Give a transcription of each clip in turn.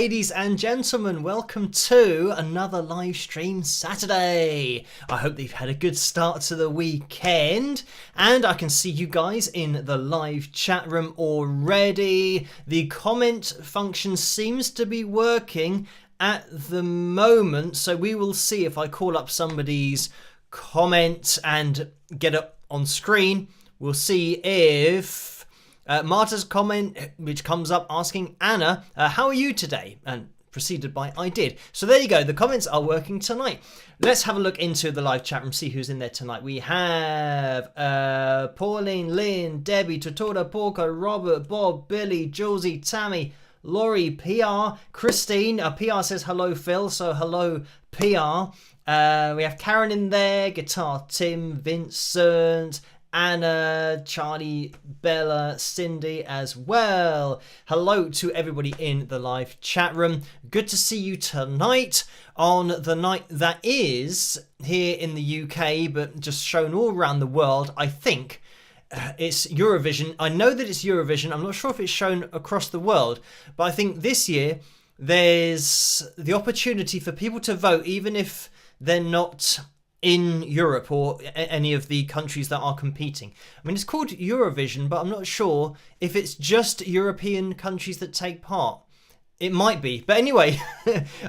ladies and gentlemen, welcome to another live stream Saturday. I hope that you've had a good start to the weekend, and I can see you guys in the live chat room already. The comment function seems to be working at the moment, so we will see if I call up somebody's comment and get it on screen. We'll see if Marta's comment, which comes up asking Anna, how are you today? And preceded by I did. So there you go. The comments are working tonight. Let's have a look into the live chat room, see who's in there tonight. We have Pauline, Lynn, Debbie, Totora, Porco, Robert, Bob, Billy, Julesy, Tammy, Laurie, PR, Christine. PR says hello, Phil. So hello, PR. We have Karen in there, Guitar Tim, Vincent, Anna, Charlie, Bella, Cindy as well. Hello to everybody in the live chat room. Good to see you tonight on the night that is here in the UK, but just shown all around the world. I think it's Eurovision. I know that it's Eurovision. I'm not sure if it's shown across the world, but I think this year there's the opportunity for people to vote, even if they're not in Europe or any of the countries that are competing. I mean, it's called Eurovision, but I'm not sure if it's just European countries that take part. It might be. But anyway,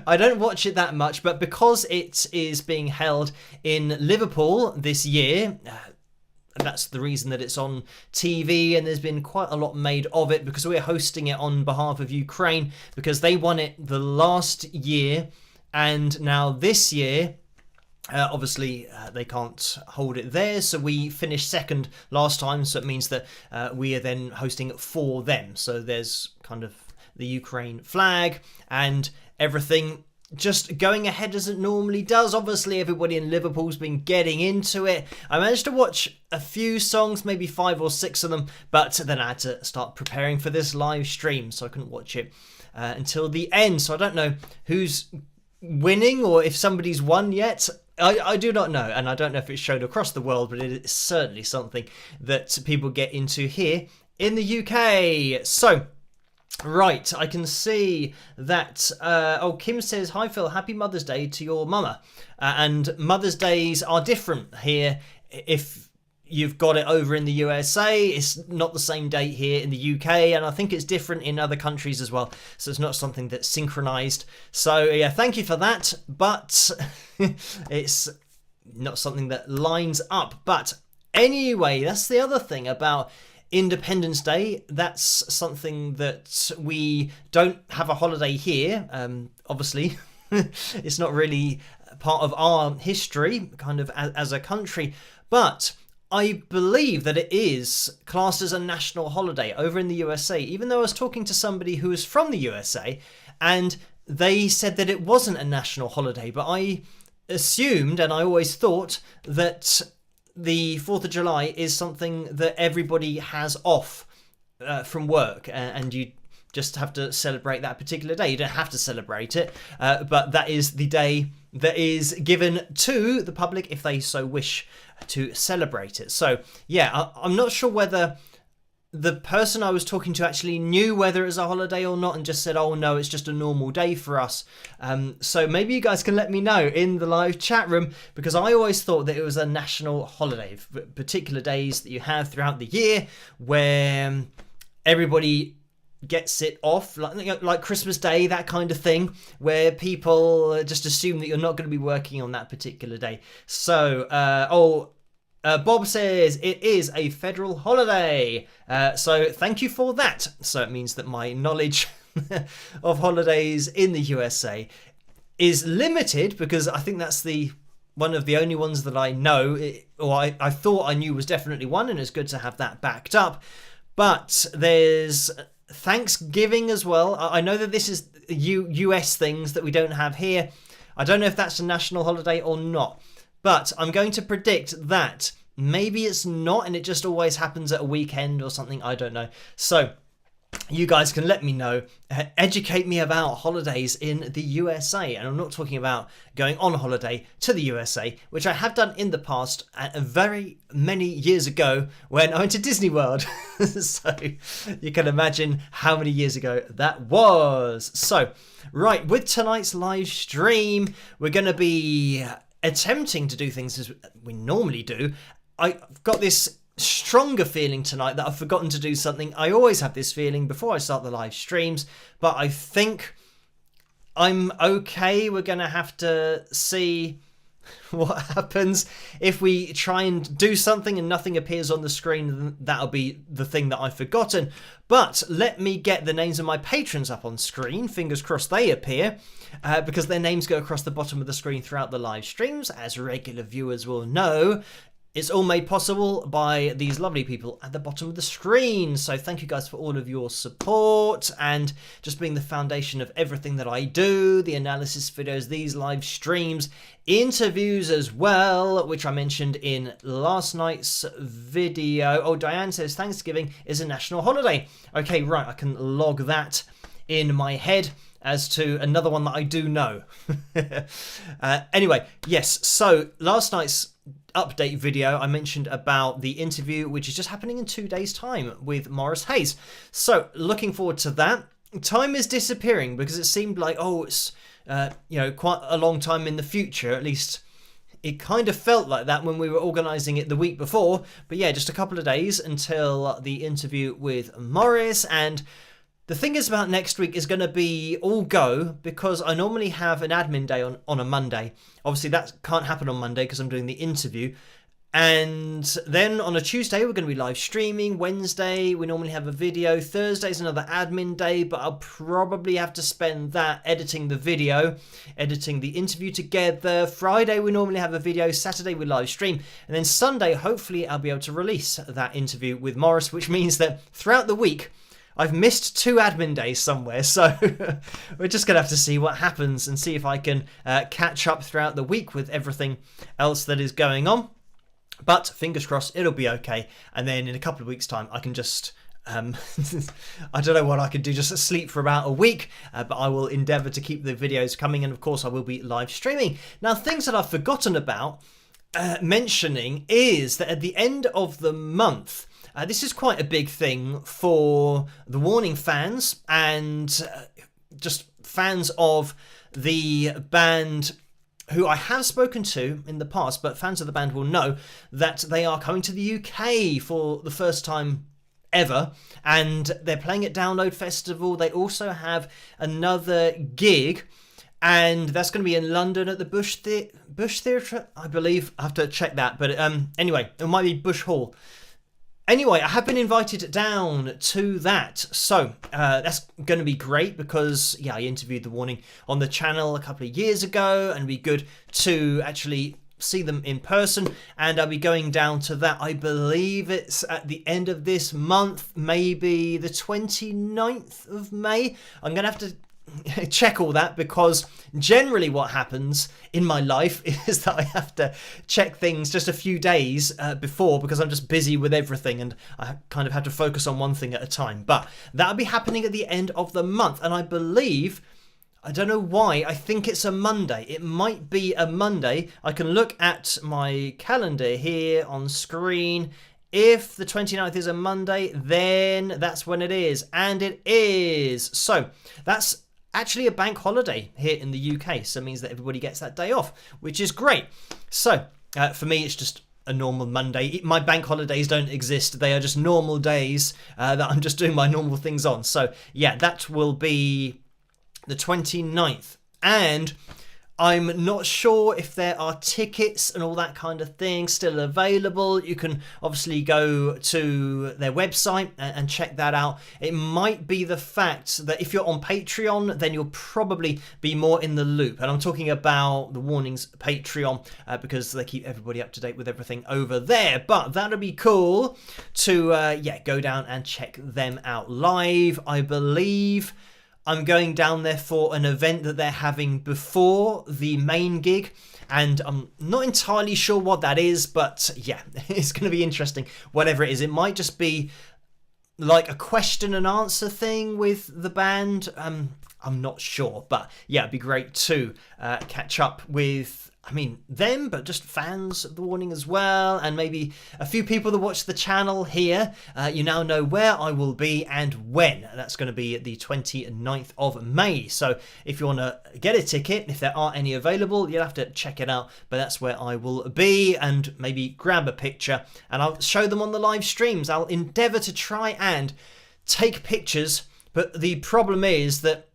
I don't watch it that much, but because it is being held in Liverpool this year, that's the reason that it's on TV, and there's been quite a lot made of it because we're hosting it on behalf of Ukraine because they won it the last year, and now this year obviously they can't hold it there, so we finished second last time, so it means that we are then hosting it for them. So there's kind of the Ukraine flag and everything just going ahead as it normally does. Obviously everybody in Liverpool's been getting into it. I managed to watch a few songs, maybe 5 or 6 of them, but then I had to start preparing for this live stream, so I couldn't watch it until the end. So I don't know who's winning or if somebody's won yet. I do not know, and I don't know if it's shown across the world, but it is certainly something that people get into here in the UK. So, right, I can see that, Kim says, hi Phil, happy Mother's Day to your mama. And Mother's Days are different here. If you've got it over in the USA, it's not the same date here in the UK, and I think it's different in other countries as well, so it's not something that's synchronized. So yeah, thank you for that, but it's not something that lines up. But anyway, that's the other thing about Independence Day. That's something that we don't have a holiday here. Obviously it's not really part of our history kind of as a country, but I believe that it is classed as a national holiday over in the USA, even though I was talking to somebody who is from the USA and they said that it wasn't a national holiday, but I assumed, and I always thought, that the 4th of July is something that everybody has off from work, and you just have to celebrate that particular day. You don't have to celebrate it, but that is the day that is given to the public if they so wish to celebrate it. So yeah, I'm not sure whether the person I was talking to actually knew whether it was a holiday or not and just said, oh no, it's just a normal day for us. So maybe you guys can let me know in the live chat room, because I always thought that it was a national holiday, particular days that you have throughout the year where everybody gets it off, like Christmas Day, that kind of thing, where people just assume that you're not going to be working on that particular day. So, Bob says it is a federal holiday. So thank you for that. So it means that my knowledge of holidays in the USA is limited, because I think that's one of the only ones that I know, or I thought I knew was definitely one, and it's good to have that backed up. But there's Thanksgiving as well. I know that this is US things that we don't have here. I don't know if that's a national holiday or not, but I'm going to predict that maybe it's not, and it just always happens at a weekend or something. I don't know. So you guys can let me know, educate me about holidays in the USA. And I'm not talking about going on holiday to the USA, which I have done in the past very many years ago when I went to Disney World. So you can imagine how many years ago that was. So, right, with tonight's live stream, we're going to be attempting to do things as we normally do. I've got this stronger feeling tonight that I've forgotten to do something. I always have this feeling before I start the live streams, but I think I'm okay. We're going to have to see what happens. If we try and do something and nothing appears on the screen, that'll be the thing that I've forgotten. But let me get the names of my patrons up on screen. Fingers crossed they appear, because their names go across the bottom of the screen throughout the live streams, as regular viewers will know. It's all made possible by these lovely people at the bottom of the screen. So thank you guys for all of your support and just being the foundation of everything that I do. The analysis videos, these live streams, interviews as well, which I mentioned in last night's video. Oh, Diane says Thanksgiving is a national holiday. Okay, right, I can log that in my head as to another one that I do know. Anyway, yes, so last night's update video I mentioned about the interview, which is just happening in 2 days' time with Maurice Hayes. So looking forward to that. Time is disappearing because it seemed like, oh, it's quite a long time in the future. At least it kind of felt like that when we were organising it the week before. But yeah, just a couple of days until the interview with Maurice. And the thing is about next week is going to be all go, because I normally have an admin day on a Monday. Obviously, that can't happen on Monday because I'm doing the interview. And then on a Tuesday, we're going to be live streaming. Wednesday, we normally have a video. Thursday's another admin day, but I'll probably have to spend that editing the video, editing the interview together. Friday, we normally have a video. Saturday, we live stream. And then Sunday, hopefully, I'll be able to release that interview with Maurice, which means that throughout the week, I've missed 2 admin days somewhere, so we're just going to have to see what happens and see if I can catch up throughout the week with everything else that is going on. But fingers crossed, it'll be okay. And then in a couple of weeks' time, I can just, I don't know what I could do, just sleep for about a week. But I will endeavour to keep the videos coming. And of course, I will be live streaming. Now, things that I've forgotten about mentioning is that at the end of the month, this is quite a big thing for the Warning fans and just fans of the band who I have spoken to in the past, but fans of the band will know that they are coming to the UK for the first time ever, and they're playing at Download Festival. They also have another gig, and that's going to be in London at the Bush Theatre, I believe. I have to check that, but anyway, it might be Bush Hall. Anyway, I have been invited down to that, so that's going to be great because, yeah, I interviewed The Warning on the channel a couple of years ago, and it'd be good to actually see them in person, and I'll be going down to that. I believe it's at the end of this month, maybe the 29th of May. I'm going to have to check all that, because generally what happens in my life is that I have to check things just a few days before, because I'm just busy with everything and I kind of have to focus on one thing at a time. But that'll be happening at the end of the month, and I believe, I don't know why, I think it's a Monday. It might be a Monday. I can look at my calendar here on screen. If the 29th is a Monday, then that's when it is, and it is. So that's actually a bank holiday here in the UK, so it means that everybody gets that day off, which is great. So for me, it's just a normal Monday. My bank holidays don't exist. They are just normal days that I'm just doing my normal things on. So yeah, that will be the 29th. And I'm not sure if there are tickets and all that kind of thing still available. You can obviously go to their website and check that out. It might be the fact that if you're on Patreon, then you'll probably be more in the loop. And I'm talking about the Warnings Patreon because they keep everybody up to date with everything over there. But that'll be cool to go down and check them out live. I believe I'm going down there for an event that they're having before the main gig, and I'm not entirely sure what that is, but yeah, it's going to be interesting. Whatever it is, it might just be like a question and answer thing with the band. I'm not sure, but yeah, it'd be great to catch up with, I mean, them, but just fans of The Warning as well, and maybe a few people that watch the channel here. You now know where I will be and when. That's going to be the 29th of May. So if you want to get a ticket, if there are any available, you'll have to check it out. But that's where I will be, and maybe grab a picture, and I'll show them on the live streams. I'll endeavour to try and take pictures, but the problem is that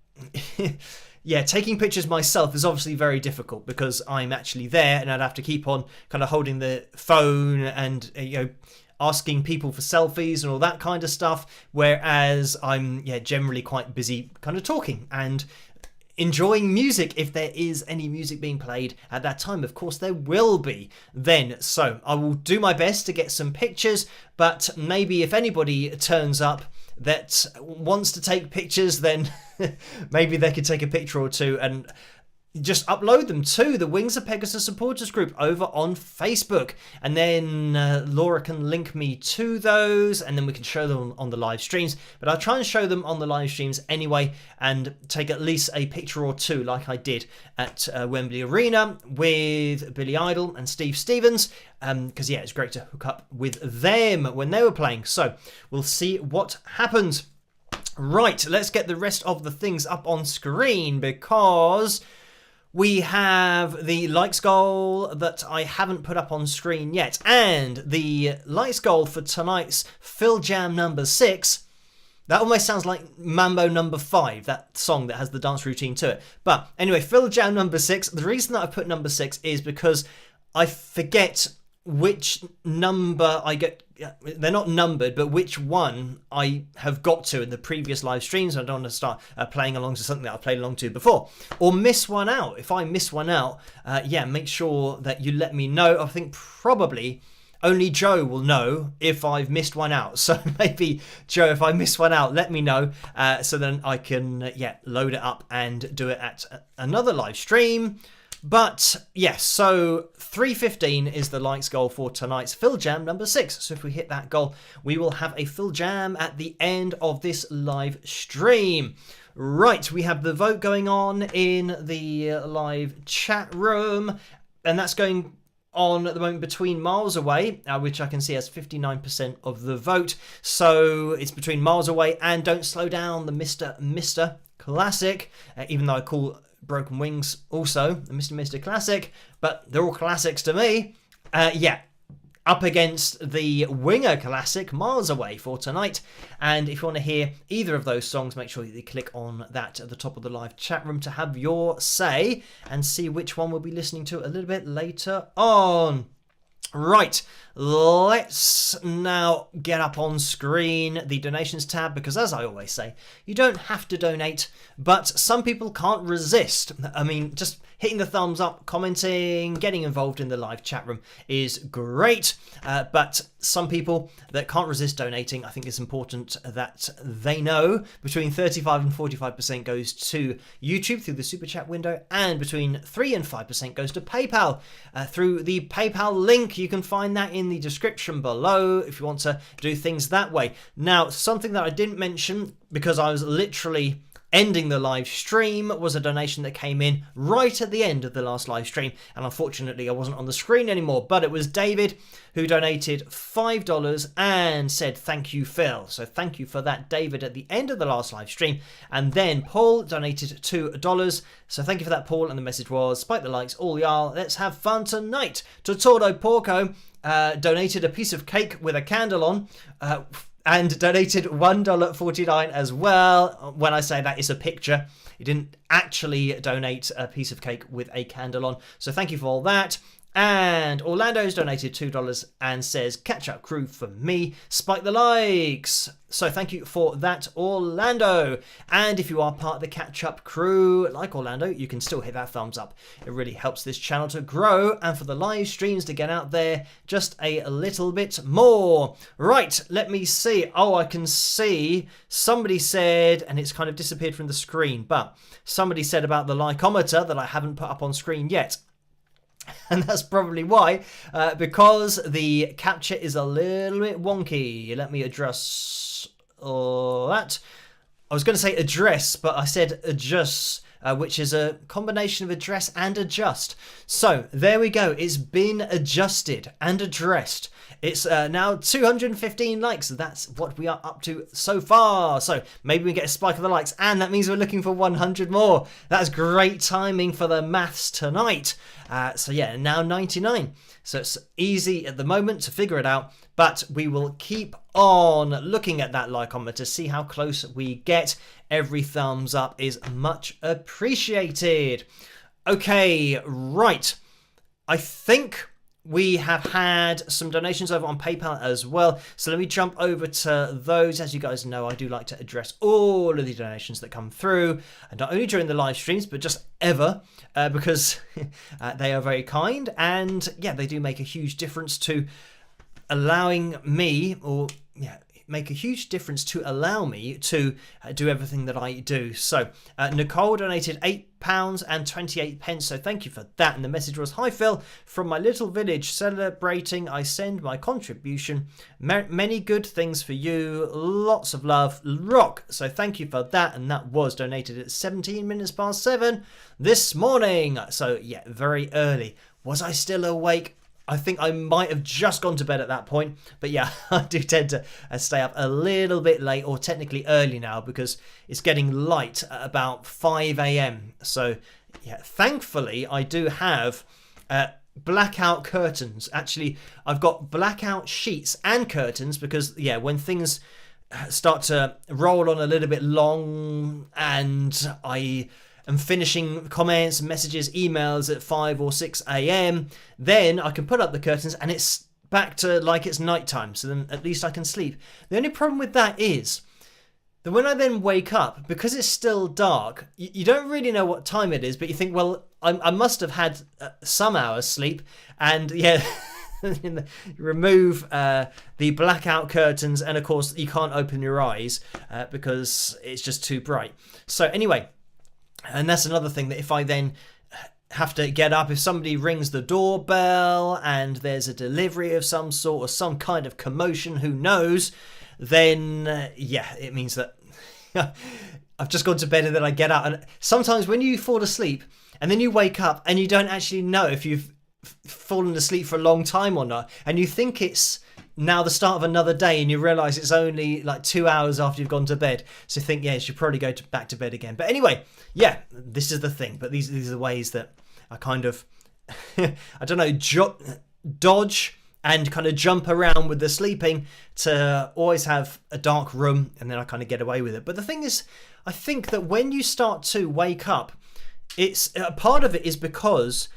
yeah, taking pictures myself is obviously very difficult because I'm actually there and I'd have to keep on kind of holding the phone and, asking people for selfies and all that kind of stuff. Whereas I'm, generally quite busy kind of talking and enjoying music if there is any music being played at that time. Of course, there will be then. So I will do my best to get some pictures, but maybe if anybody turns up that wants to take pictures, then maybe they could take a picture or two and just upload them to the Wings of Pegasus supporters group over on Facebook, and then Laura can link me to those, and then we can show them on the live streams. But I'll try and show them on the live streams anyway, and take at least a picture or two like I did at Wembley Arena with Billy Idol and Steve Stevens, because it's great to hook up with them when they were playing. So we'll see what happens. Right, let's get the rest of the things up on screen, because we have the likes goal that I haven't put up on screen yet, and the likes goal for tonight's Phil Jam number 6. That almost sounds like Mambo number 5, that song that has the dance routine to it. But anyway, Phil Jam number 6. The reason that I put number 6 is because I forget which number I get. They're not numbered, but which one I have got to in the previous live streams. I don't want to start playing along to something that I've played along to before, or miss one out. If I miss one out, make sure that you let me know. I think probably only Joe will know if I've missed one out. So maybe, Joe, if I miss one out, let me know, so then I can load it up and do it at another live stream. But yes, so 3:15 is the likes goal for tonight's Phil Jam number 6. So if we hit that goal, we will have a Phil Jam at the end of this live stream. Right, we have the vote going on in the live chat room, and that's going on at the moment between Miles Away, which I can see has 59% of the vote. So it's between Miles Away and Don't Slow Down, the Mr. Classic, even though I call Broken Wings also the Mr. Classic, but they're all classics to me. Up against the Winger Classic, Miles Away, for tonight. And if you want to hear either of those songs, make sure that you click on that at the top of the live chat room to have your say and see which one we'll be listening to a little bit later on. Right, let's now get up on screen the donations tab, because as I always say, you don't have to donate, but some people can't resist. I mean, just hitting the thumbs up, commenting, getting involved in the live chat room is great, but some people that can't resist donating, I think it's important that they know between 35 and 45% goes to YouTube through the super chat window, and between 3 and 5% goes to PayPal through the PayPal link. You can find that in the description below if you want to do things that way. Now, something that I didn't mention, because I was literally ending the live stream, was a donation that came in right at the end of the last live stream, and unfortunately I wasn't on the screen anymore, but it was David who donated $5 and said thank you, Phil. So thank you for that, David, at the end of the last live stream. And then Paul donated $2, so thank you for that, Paul, and the message was, spike the likes, all y'all, let's have fun tonight. Tortordo Porco donated a piece of cake with a candle on, and donated $1.49 as well. When I say that, it's a picture. He didn't actually donate a piece of cake with a candle on. So thank you for all that. And Orlando's donated $2 and says, catch up crew for me, spike the likes. So thank you for that, Orlando. And if you are part of the catch up crew, like Orlando, you can still hit that thumbs up. It really helps this channel to grow and for the live streams to get out there just a little bit more. Right, let me see. Oh, I can see somebody said, and it's kind of disappeared from the screen, but somebody said about the likeometer that I haven't put up on screen yet. And that's probably why, because the capture is a little bit wonky. Let me adjust that. I was going to say address, but I said adjust, which is a combination of address and adjust. So there we go. It's been adjusted and addressed. It's now 215 likes. That's what we are up to so far. So maybe we get a spike of the likes, and that means we're looking for 100 more. That's great timing for the maths tonight. So yeah, now 99. So it's easy at the moment to figure it out, but we will keep on looking at that likeometer to see how close we get. Every thumbs up is much appreciated. Okay, right. I think we have had some donations over on PayPal as well. So let me jump over to those. As you guys know, I do like to address all of the donations that come through, and not only during the live streams, but just ever, because they are very kind. And yeah, they do make a huge difference to allowing me, or yeah, make a huge difference to allow me to do everything that I do. So Nicole donated £8.28, so thank you for that. And the message was, "Hi Phil, from my little village celebrating, I send my contribution. Many good things for you, lots of love, rock." So thank you for that, and that was donated at 17 minutes past 7 this morning. So yeah, very early. Was I still awake? I think I might have just gone to bed at that point. But yeah, I do tend to stay up a little bit late, or technically early now, because it's getting light at about 5 a.m. So yeah, thankfully I do have blackout curtains. Actually, I've got blackout sheets and curtains, because yeah, when things start to roll on a little bit long and I am finishing comments, messages, emails at 5 or 6 a.m, then I can put up the curtains and it's back to like it's nighttime, so then at least I can sleep. The only problem with that is that when I then wake up, because it's still dark, you don't really know what time it is, but you think, well, I must have had some hours sleep, and yeah, remove the blackout curtains, and of course you can't open your eyes because it's just too bright. So anyway, and that's another thing, that if I then have to get up, if somebody rings the doorbell and there's a delivery of some sort or some kind of commotion, who knows, then yeah, it means that I've just gone to bed and then I get out. And sometimes when you fall asleep and then you wake up and you don't actually know if you've fallen asleep for a long time or not, and you think it's now the start of another day, and you realise it's only like 2 hours after you've gone to bed. So you think, yeah, you should probably go back to bed again. But anyway, yeah, this is the thing. But these are the ways that I kind of, I don't know, dodge and kind of jump around with the sleeping to always have a dark room, and then I kind of get away with it. But the thing is, I think that when you start to wake up, it's a part of it is because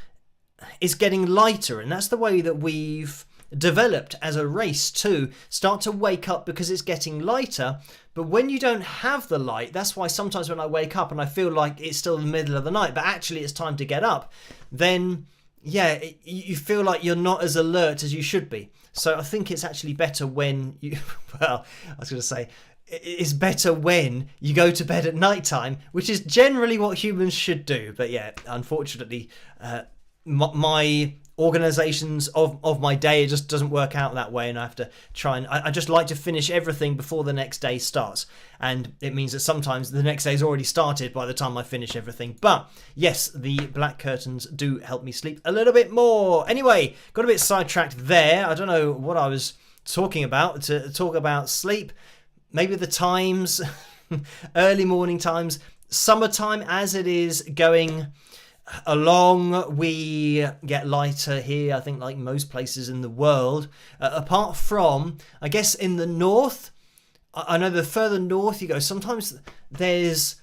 it's getting lighter, and that's the way that we've developed as a race, to start to wake up because it's getting lighter. But when you don't have the light, that's why sometimes when I wake up and I feel like it's still the middle of the night, but actually it's time to get up, then yeah, you feel like you're not as alert as you should be. So I think it's actually better when you, well, I was going to say, it's better when you go to bed at night time, which is generally what humans should do. But yeah, unfortunately, my organizations of my day just doesn't work out that way, and I have to try and I just like to finish everything before the next day starts, and it means that sometimes the next day's already started by the time I finish everything. But yes, the black curtains do help me sleep a little bit more. Anyway, got a bit sidetracked there. I don't know what I was talking about, to talk about sleep, maybe the times, early morning times, summertime as it is going along, we get lighter here, I think, like most places in the world, apart from, I guess, in the north. I know the further north you go, sometimes there's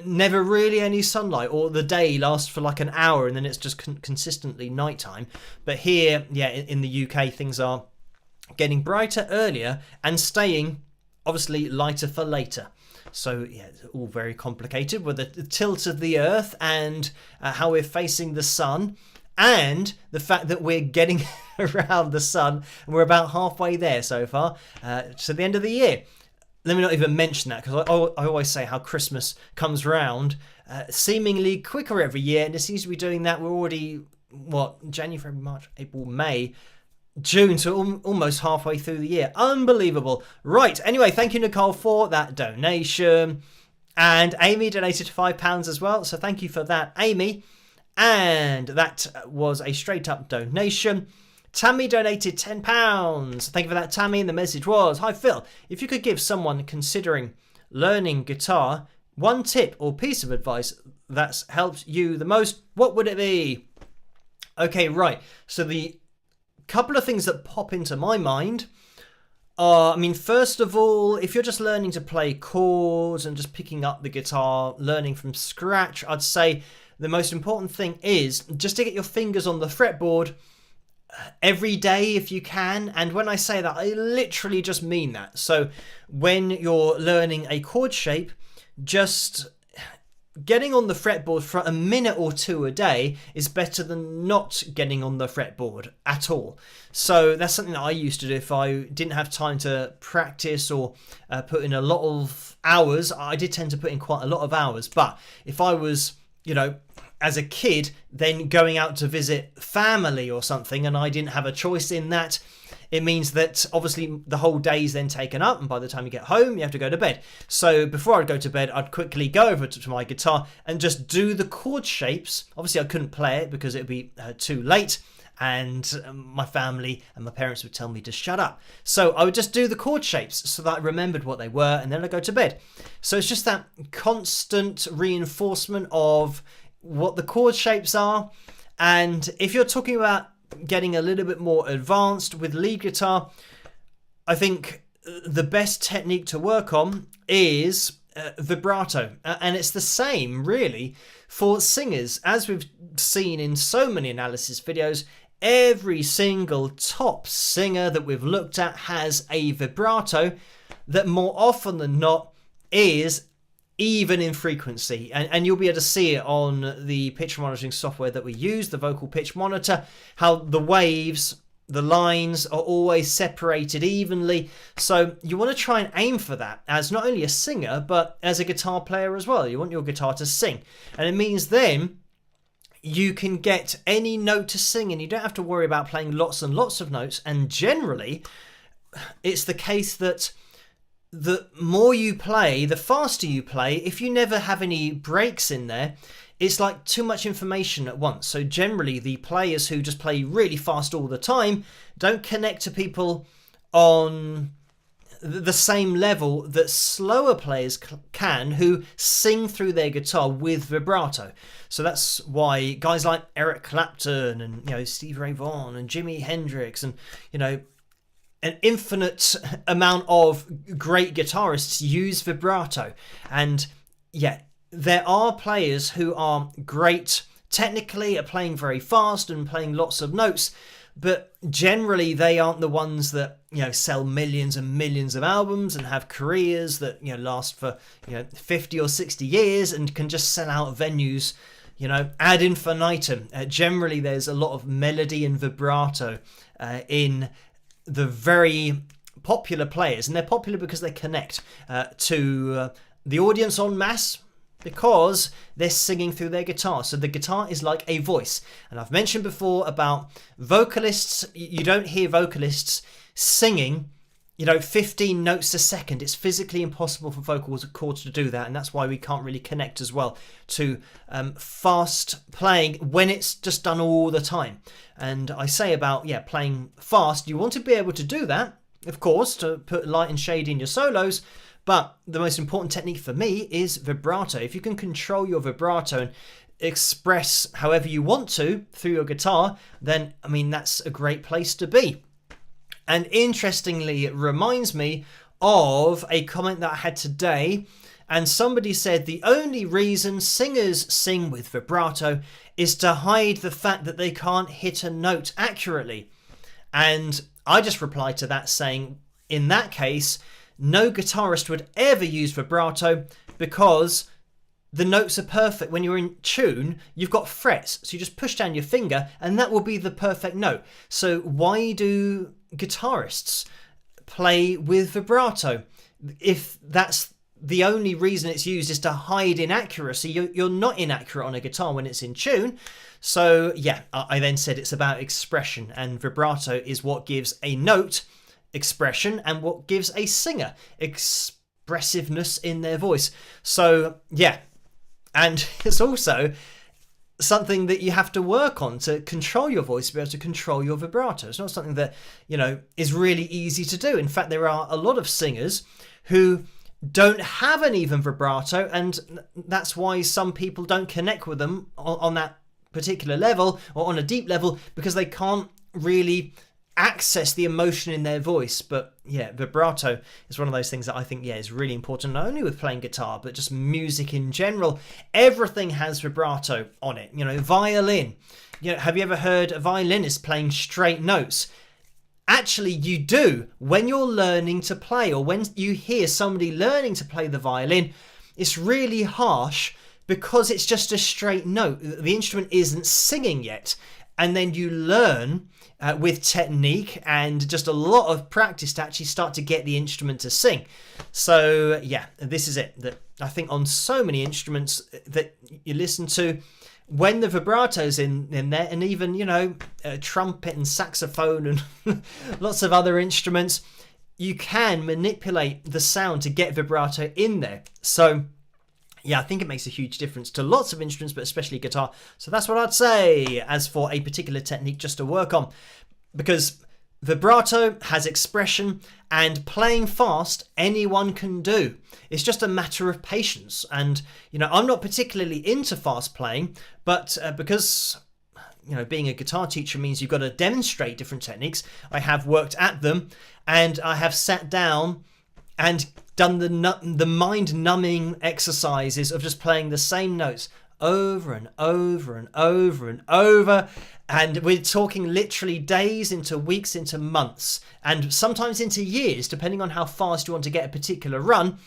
never really any sunlight, or the day lasts for like an hour and then it's just consistently nighttime. But here, yeah, in the UK, things are getting brighter earlier and staying obviously lighter for later. So yeah, it's all very complicated with the tilt of the earth and how we're facing the sun, and the fact that we're getting around the sun, and we're about halfway there so far to the end of the year. Let me not even mention that, because I always say how Christmas comes round seemingly quicker every year, and it seems to be doing that. We're already, what, January, February, March, April, May. June, so almost halfway through the year. Unbelievable. Right, anyway, thank you, Nicole, for that donation. And Amy donated £5 as well, so thank you for that, Amy. And that was a straight up donation. Tammy donated £10. Thank you for that, Tammy. And the message was, hi Phil, if you could give someone considering learning guitar one tip or piece of advice that's helped you the most, what would it be? Okay, right. So the couple of things that pop into my mind are, first of all, if you're just learning to play chords and just picking up the guitar, learning from scratch, I'd say the most important thing is just to get your fingers on the fretboard every day if you can. And when I say that, I literally just mean that. So when you're learning a chord shape, just getting on the fretboard for a minute or two a day is better than not getting on the fretboard at all. So that's something that I used to do if I didn't have time to practice or put in a lot of hours. I did tend to put in quite a lot of hours, but if I was, as a kid, then going out to visit family or something, and I didn't have a choice in that, it means that obviously the whole day is then taken up, and by the time you get home, you have to go to bed. So before I'd go to bed, I'd quickly go over to my guitar and just do the chord shapes. Obviously, I couldn't play it because it'd be too late, and my family and my parents would tell me to shut up. So I would just do the chord shapes so that I remembered what they were, and then I'd go to bed. So it's just that constant reinforcement of what the chord shapes are. And if you're talking about getting a little bit more advanced with lead guitar, I think the best technique to work on is vibrato. And it's the same really for singers. As we've seen in so many analysis videos, every single top singer that we've looked at has a vibrato that more often than not is even in frequency, and you'll be able to see it on the pitch monitoring software that we use, the vocal pitch monitor, how the waves, the lines are always separated evenly. So you want to try and aim for that as not only a singer but as a guitar player as well. You want your guitar to sing, and it means then you can get any note to sing and you don't have to worry about playing lots and lots of notes. And generally it's the case that the more you play, the faster you play. If you never have any breaks in there, it's like too much information at once. So generally the players who just play really fast all the time don't connect to people on the same level that slower players can, who sing through their guitar with vibrato. So that's why guys like Eric Clapton and Stevie Ray Vaughan and Jimi Hendrix and an infinite amount of great guitarists use vibrato. And yeah, there are players who are great technically at playing very fast and playing lots of notes, but generally they aren't the ones that sell millions and millions of albums and have careers that last for 50 or 60 years and can just sell out venues ad infinitum. Generally there's a lot of melody and vibrato in the very popular players, and they're popular because they connect to the audience en masse because they're singing through their guitar. So the guitar is like a voice. And I've mentioned before about vocalists. You don't hear vocalists singing 15 notes a second. It's physically impossible for vocal cords to do that, and that's why we can't really connect as well to fast playing when it's just done all the time. And I say about playing fast, you want to be able to do that, of course, to put light and shade in your solos, but the most important technique for me is vibrato. If you can control your vibrato and express however you want to through your guitar, then that's a great place to be. And interestingly, it reminds me of a comment that I had today, and somebody said the only reason singers sing with vibrato is to hide the fact that they can't hit a note accurately. And I just replied to that saying, in that case, no guitarist would ever use vibrato because the notes are perfect. When you're in tune, you've got frets, so you just push down your finger and that will be the perfect note. So why do guitarists play with vibrato if that's the only reason it's used is to hide inaccuracy. You're not inaccurate on a guitar when it's in tune. So yeah, I then said it's about expression, and vibrato is what gives a note expression and what gives a singer expressiveness in their voice. So yeah, and it's also something that you have to work on to control your voice, to be able to control your vibrato. It's not something that, is really easy to do. In fact, there are a lot of singers who don't have an even vibrato, and that's why some people don't connect with them on that particular level or on a deep level, because they can't really access the emotion in their voice. But yeah, vibrato is one of those things that I think is really important, not only with playing guitar but just music in general. Everything has vibrato on it. Violin, have you ever heard a violinist playing straight notes? Actually, you do. When you're learning to play, or when you hear somebody learning to play the violin, it's really harsh because it's just a straight note. The instrument isn't singing yet. And then you learn with technique and just a lot of practice to actually start to get the instrument to sing. So yeah, this is it. That I think on so many instruments that you listen to, when the vibrato's in there, and even, trumpet and saxophone and lots of other instruments, you can manipulate the sound to get vibrato in there. So yeah, I think it makes a huge difference to lots of instruments, but especially guitar. So that's what I'd say as for a particular technique just to work on. Because vibrato has expression, and playing fast anyone can do. It's just a matter of patience. And, I'm not particularly into fast playing, but because being a guitar teacher means you've got to demonstrate different techniques, I have worked at them, and I have sat down and done the mind-numbing exercises of just playing the same notes over and over and over and over. And we're talking literally days into weeks into months, and sometimes into years, depending on how fast you want to get a particular run.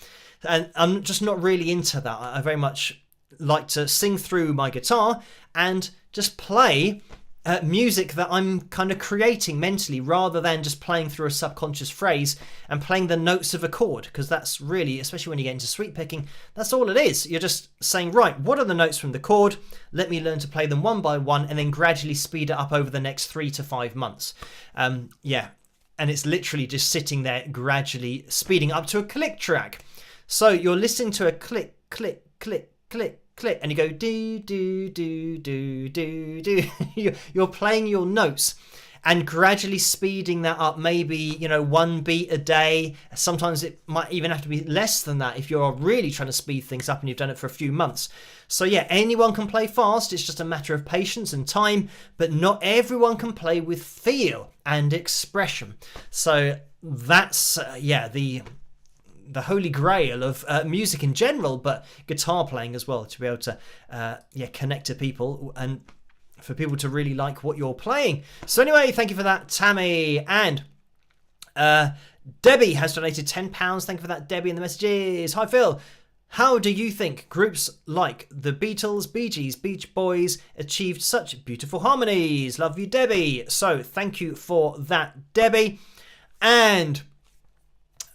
And I'm just not really into that. I very much like to sing through my guitar and just play music that I'm kind of creating mentally, rather than just playing through a subconscious phrase and playing the notes of a chord, because that's really, especially when you get into sweep picking, that's all it is. You're just saying, right, what are the notes from the chord? Let me learn to play them one by one, and then gradually speed it up over the next 3 to 5 months. Yeah, and it's literally just sitting there gradually speeding up to a click track. So you're listening to a click, click, click, click, click, and you go do do do do do do. You're playing your notes and gradually speeding that up, maybe 1 beat a day. Sometimes it might even have to be less than that if you're really trying to speed things up and you've done it for a few months. So yeah, anyone can play fast. It's just a matter of patience and time, but not everyone can play with feel and expression. So that's the holy grail of music in general, but guitar playing as well, to be able to connect to people and for people to really like what you're playing. So anyway, thank you for that, Tammy. And Debbie has donated £10. Thank you for that, Debbie, in the messages. Hi, Phil. How do you think groups like the Beatles, Bee Gees, Beach Boys achieved such beautiful harmonies? Love you, Debbie. So thank you for that, Debbie. And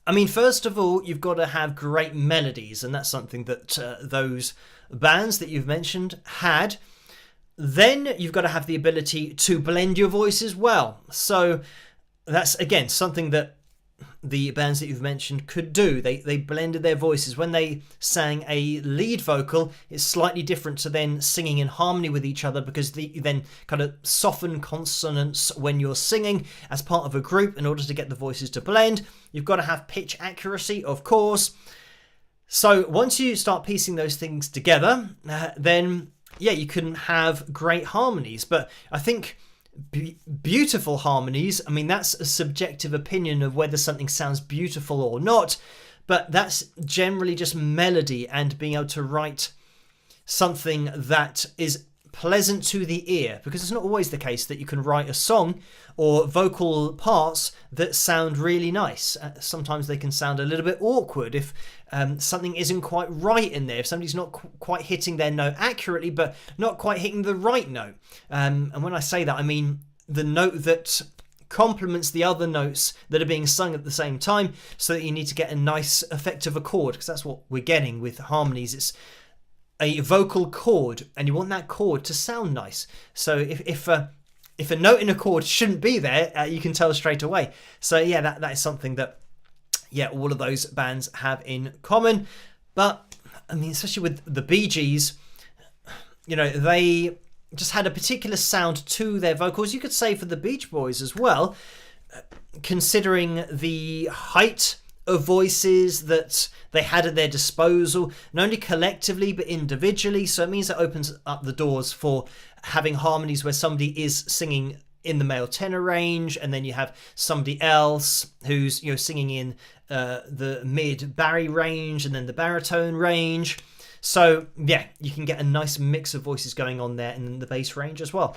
I mean, first of all, you've got to have great melodies, and that's something that those bands that you've mentioned had. Then you've got to have the ability to blend your voice as well. So that's, again, something that the bands that you've mentioned could do. They blended their voices. When they sang a lead vocal, it's slightly different to then singing in harmony with each other, because you then kind of soften consonants when you're singing as part of a group in order to get the voices to blend. You've got to have pitch accuracy, of course. So once you start piecing those things together, then yeah, you can have great harmonies. But I think beautiful harmonies, I mean, that's a subjective opinion of whether something sounds beautiful or not, but that's generally just melody and being able to write something that is pleasant to the ear, because it's not always the case that you can write a song or vocal parts that sound really nice. Sometimes they can sound a little bit awkward if something isn't quite right in there, if somebody's not quite hitting their note accurately but not quite hitting the right note. And when I say that, I mean the note that complements the other notes that are being sung at the same time, so that you need to get a nice effective accord, because that's what we're getting with harmonies. It's a vocal chord, and you want that chord to sound nice. So if a note in a chord shouldn't be there, you can tell straight away. So yeah, that is something that all of those bands have in common. But I mean, especially with the Bee Gees, they just had a particular sound to their vocals. You could say for the Beach Boys as well, considering the height of voices that they had at their disposal, not only collectively but individually. So it means it opens up the doors for having harmonies where somebody is singing in the male tenor range, and then you have somebody else who's singing in the mid bari range, and then the baritone range. So yeah, you can get a nice mix of voices going on there, and the bass range as well.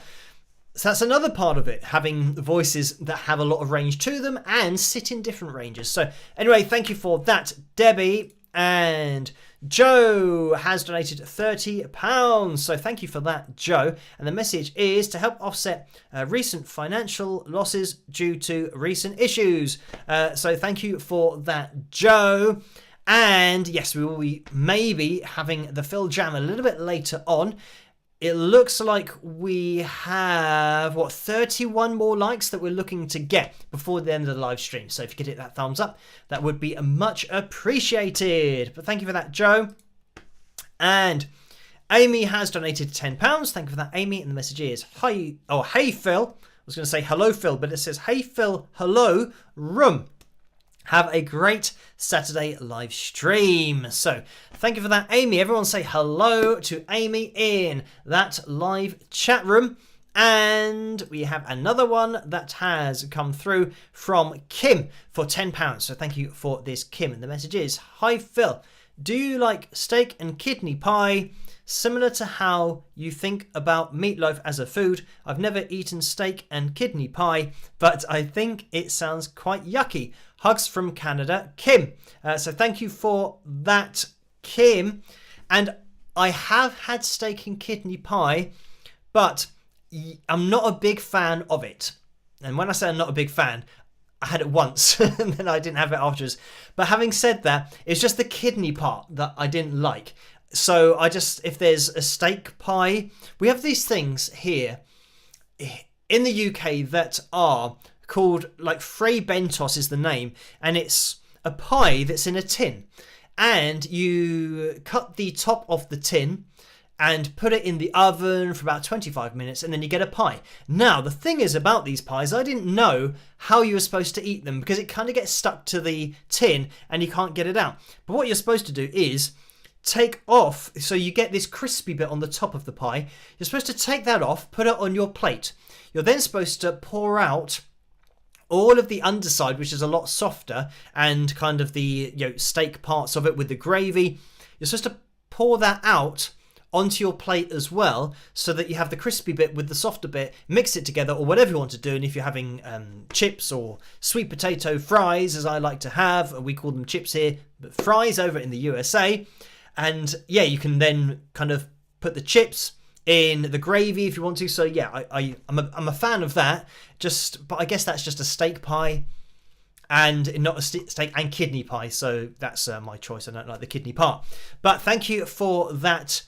So that's another part of it, having voices that have a lot of range to them and sit in different ranges. So anyway, thank you for that, Debbie. And Joe has donated £30. So thank you for that, Joe. And the message is to help offset recent financial losses due to recent issues. So thank you for that, Joe. And yes, we will be maybe having the Phil Jam a little bit later on. It looks like we have, 31 more likes that we're looking to get before the end of the live stream. So if you could hit that thumbs up, that would be much appreciated. But thank you for that, Joe. And Amy has donated £10. Thank you for that, Amy. And the message is, hey, Phil. I was going to say hello, Phil, but it says, hey, Phil, hello, room. Have a great Saturday live stream. So thank you for that, Amy. Everyone say hello to Amy in that live chat room. And we have another one that has come through from Kim for £10. So thank you for this, Kim. And the message is, hi, Phil. Do you like steak and kidney pie? Similar to how you think about meatloaf as a food, I've never eaten steak and kidney pie, but I think it sounds quite yucky. Hugs from Canada, Kim. So thank you for that, Kim. And I have had steak and kidney pie, but I'm not a big fan of it. And when I say I'm not a big fan, I had it once and then I didn't have it afterwards. But having said that, it's just the kidney part that I didn't like. So if there's a steak pie, we have these things here in the UK that are called, like, Frey Bentos is the name, and it's a pie that's in a tin, and you cut the top of the tin and put it in the oven for about 25 minutes, and then you get a pie. Now, the thing is about these pies, I didn't know how you were supposed to eat them, because it kind of gets stuck to the tin and you can't get it out. But what you're supposed to do is take off, so you get this crispy bit on the top of the pie. You're supposed to take that off, put it on your plate. You're then supposed to pour out all of the underside, which is a lot softer, and kind of the steak parts of it with the gravy. You're supposed to pour that out onto your plate as well, so that you have the crispy bit with the softer bit, mix it together, or whatever you want to do. And if you're having chips or sweet potato fries, as I like to have, we call them chips here, but fries over in the USA. And yeah, you can then kind of put the chips in the gravy if you want to. So yeah, I'm a fan of that. But I guess that's just a steak pie, and not a steak and kidney pie. So that's my choice. I don't like the kidney part. But thank you for that,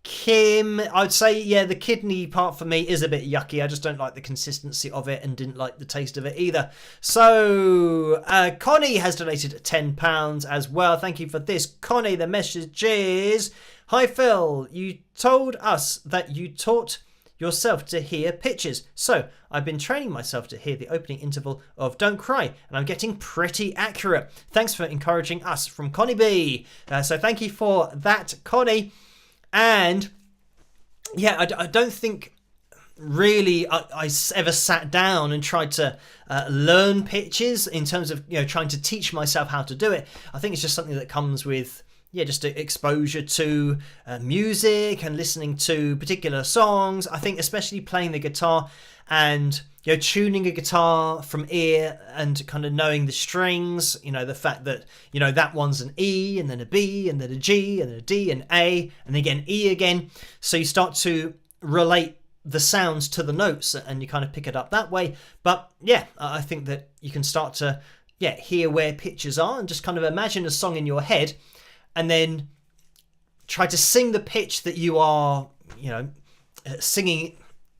Kim. I'd say, yeah, the kidney part for me is a bit yucky. I just don't like the consistency of it and didn't like the taste of it either. So Connie has donated £10 as well. Thank you for this, Connie. The message is, hi, Phil. You told us that you taught yourself to hear pitches. So I've been training myself to hear the opening interval of Don't Cry, and I'm getting pretty accurate. Thanks for encouraging us, from Connie B. So thank you for that, Connie. And yeah, I don't think really I ever sat down and tried to learn pitches in terms of trying to teach myself how to do it. I think it's just something that comes with just exposure to music and listening to particular songs. I think especially playing the guitar and tuning a guitar from ear and kind of knowing the strings, the fact that that one's an E and then a B and then a G and then a D and A and then again E again. So you start to relate the sounds to the notes and you kind of pick it up that way. But yeah, I think that you can start to hear where pitches are and just kind of imagine a song in your head and then try to sing the pitch that you are, singing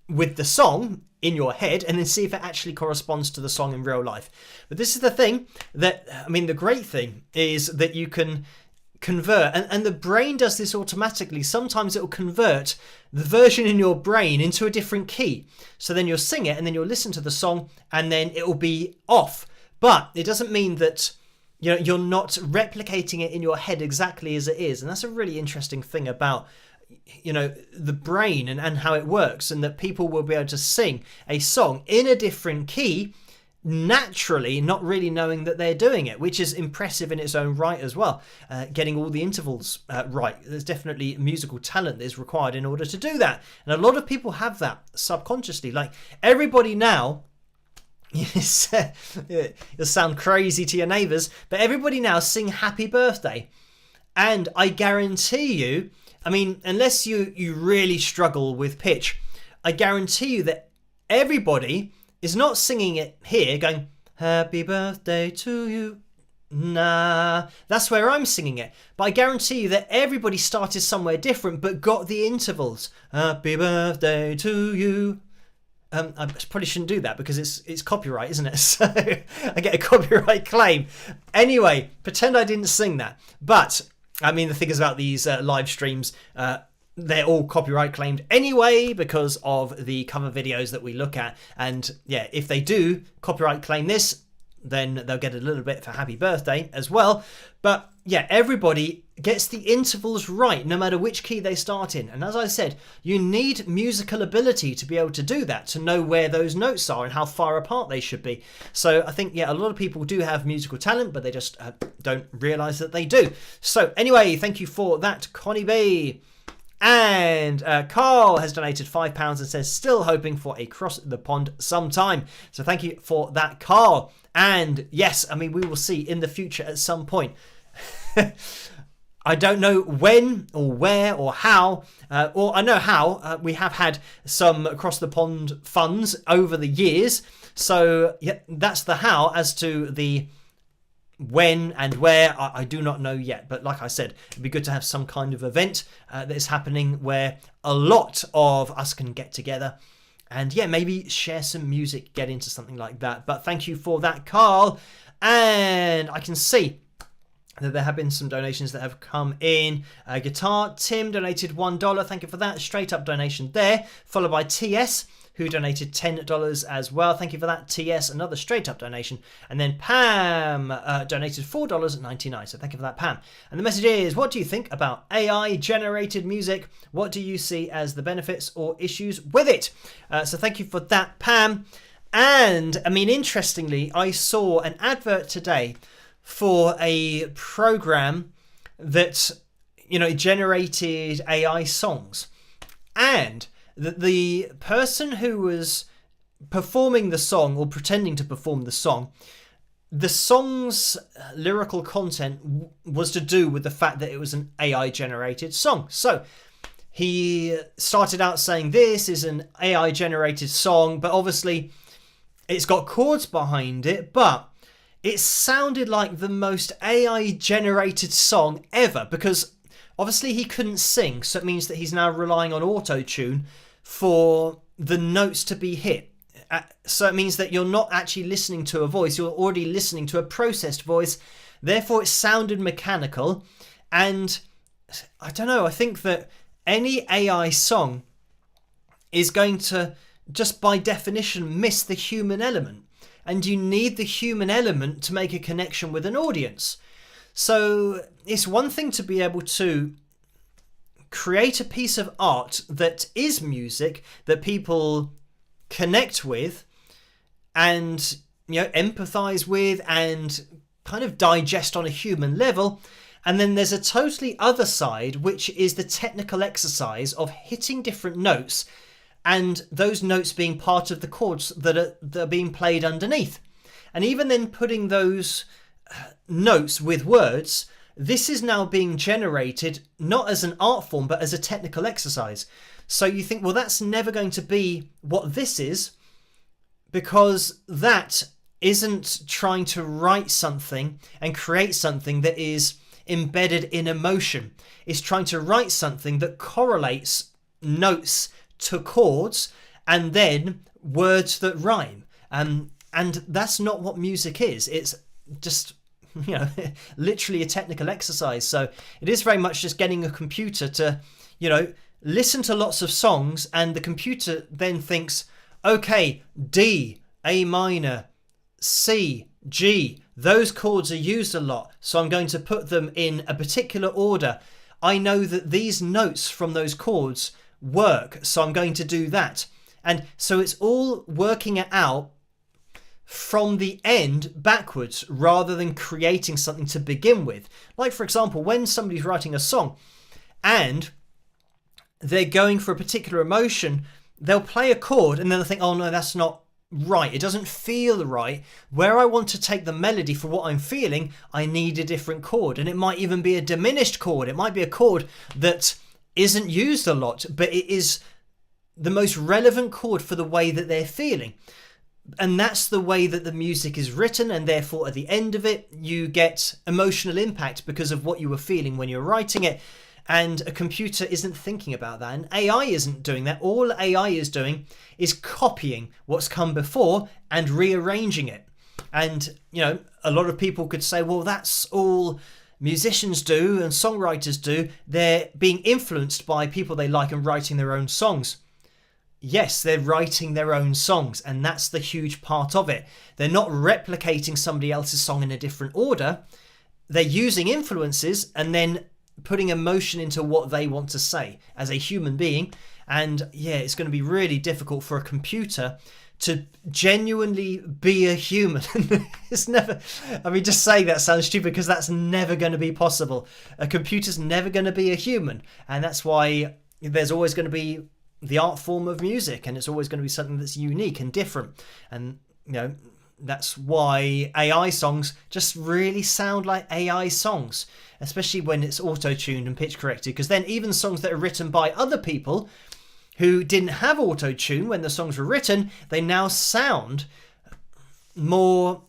with the song in your head, and then see if it actually corresponds to the song in real life. But this is the thing that, the great thing is that you can convert, and the brain does this automatically. Sometimes it will convert the version in your brain into a different key. So then you'll sing it and then you'll listen to the song and then it will be off. But it doesn't mean that you're not replicating it in your head exactly as it is. And that's a really interesting thing about the brain and how it works, and that people will be able to sing a song in a different key naturally, not really knowing that they're doing it, which is impressive in its own right as well. Getting all the intervals right. There's definitely musical talent that is required in order to do that. And a lot of people have that subconsciously. Like everybody now, you'll sound crazy to your neighbours, but everybody now sing happy birthday. And I guarantee you, unless you really struggle with pitch, I guarantee you that everybody is not singing it here going, happy birthday to you. Nah, that's where I'm singing it. But I guarantee you that everybody started somewhere different but got the intervals. Happy birthday to you. I probably shouldn't do that because it's copyright, isn't it? So I get a copyright claim. Anyway, pretend I didn't sing that. But the thing is about these live streams, they're all copyright claimed anyway because of the cover videos that we look at. And yeah, if they do copyright claim this, then they'll get a little bit for happy birthday as well. But yeah, everybody gets the intervals right no matter which key they start in. And as I said, you need musical ability to be able to do that, to know where those notes are and how far apart they should be. So I think, a lot of people do have musical talent, but they just don't realise that they do. So anyway, thank you for that, Connie B. And Carl has donated £5 and says, still hoping for a cross the pond sometime. So thank you for that, Carl. And yes, we will see in the future at some point. I don't know when or where or how, or I know how. We have had some across the pond funds over the years. So yeah, that's the how. As to the when and where, I do not know yet. But like I said, it'd be good to have some kind of event that is happening where a lot of us can get together and maybe share some music, get into something like that. But thank you for that, Carl. And I can see that there have been some donations that have come in. Guitar Tim donated $1. Thank you for that. Straight up donation there. Followed by TS, who donated $10 as well. Thank you for that, TS. Another straight up donation. And then Pam donated $4.99. So thank you for that, Pam. And the message is, what do you think about AI generated music? What do you see as the benefits or issues with it? So thank you for that, Pam. And interestingly, I saw an advert today for a program that generated AI songs, and the person who was performing the song or pretending to perform the song's lyrical content was to do with the fact that it was an AI generated song. So he started out saying this is an AI generated song, but obviously it's got chords behind it, but it sounded like the most AI generated song ever, because obviously he couldn't sing, so it means that he's now relying on auto-tune for the notes to be hit. So it means that you're not actually listening to a voice, you're already listening to a processed voice, therefore it sounded mechanical. And I don't know, I think that any AI song is going to, just by definition, miss the human element. And you need the human element to make a connection with an audience. So it's one thing to be able to create a piece of art that is music that people connect with and empathize with and kind of digest on a human level. And then there's a totally other side, which is the technical exercise of hitting different notes and those notes being part of the chords that are being played underneath. And even then putting those notes with words, this is now being generated not as an art form, but as a technical exercise. So you think, well, that's never going to be what this is, because that isn't trying to write something and create something that is embedded in emotion. It's trying to write something that correlates notes to chords and then words that rhyme. And that's not what music is. It's just, literally a technical exercise. So it is very much just getting a computer to, listen to lots of songs, and the computer then thinks, okay, D, A minor, C, G, those chords are used a lot, so I'm going to put them in a particular order. I know that these notes from those chords work, so I'm going to do that. And so it's all working it out from the end backwards, rather than creating something to begin with. Like, for example, when somebody's writing a song and they're going for a particular emotion, they'll play a chord and then they'll think, oh no, that's not right, it doesn't feel right. Where I want to take the melody for what I'm feeling, I need a different chord. And it might even be a diminished chord. It might be a chord that isn't used a lot, but it is the most relevant chord for the way that they're feeling. And that's the way that the music is written, and therefore at the end of it you get emotional impact because of what you were feeling when you're writing it. And a computer isn't thinking about that, and AI isn't doing that. All AI is doing is copying what's come before and rearranging it. And, a lot of people could say, well, that's all musicians do and songwriters do. They're being influenced by people they like and writing their own songs. Yes, they're writing their own songs, and that's the huge part of it. They're not replicating somebody else's song in a different order. They're using influences and then putting emotion into what they want to say as a human being. And yeah, it's going to be really difficult for a computer to genuinely be a human. It's never, just saying that sounds stupid, because that's never going to be possible. A computer's never going to be a human, and that's why there's always going to be the art form of music, and it's always going to be something that's unique and different. And that's why AI songs just really sound like AI songs, especially when it's auto-tuned and pitch corrected, because then even songs that are written by other people who didn't have auto-tune when the songs were written, they now sound more,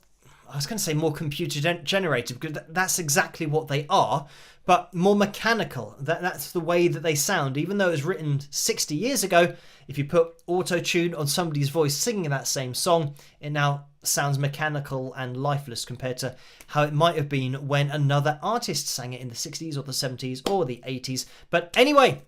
I was going to say more computer generated, because that's exactly what they are, but more mechanical. That's the way that they sound. Even though it was written 60 years ago, if you put auto-tune on somebody's voice singing that same song, it now sounds mechanical and lifeless compared to how it might have been when another artist sang it in the 60s or the 70s or the 80s. But anyway,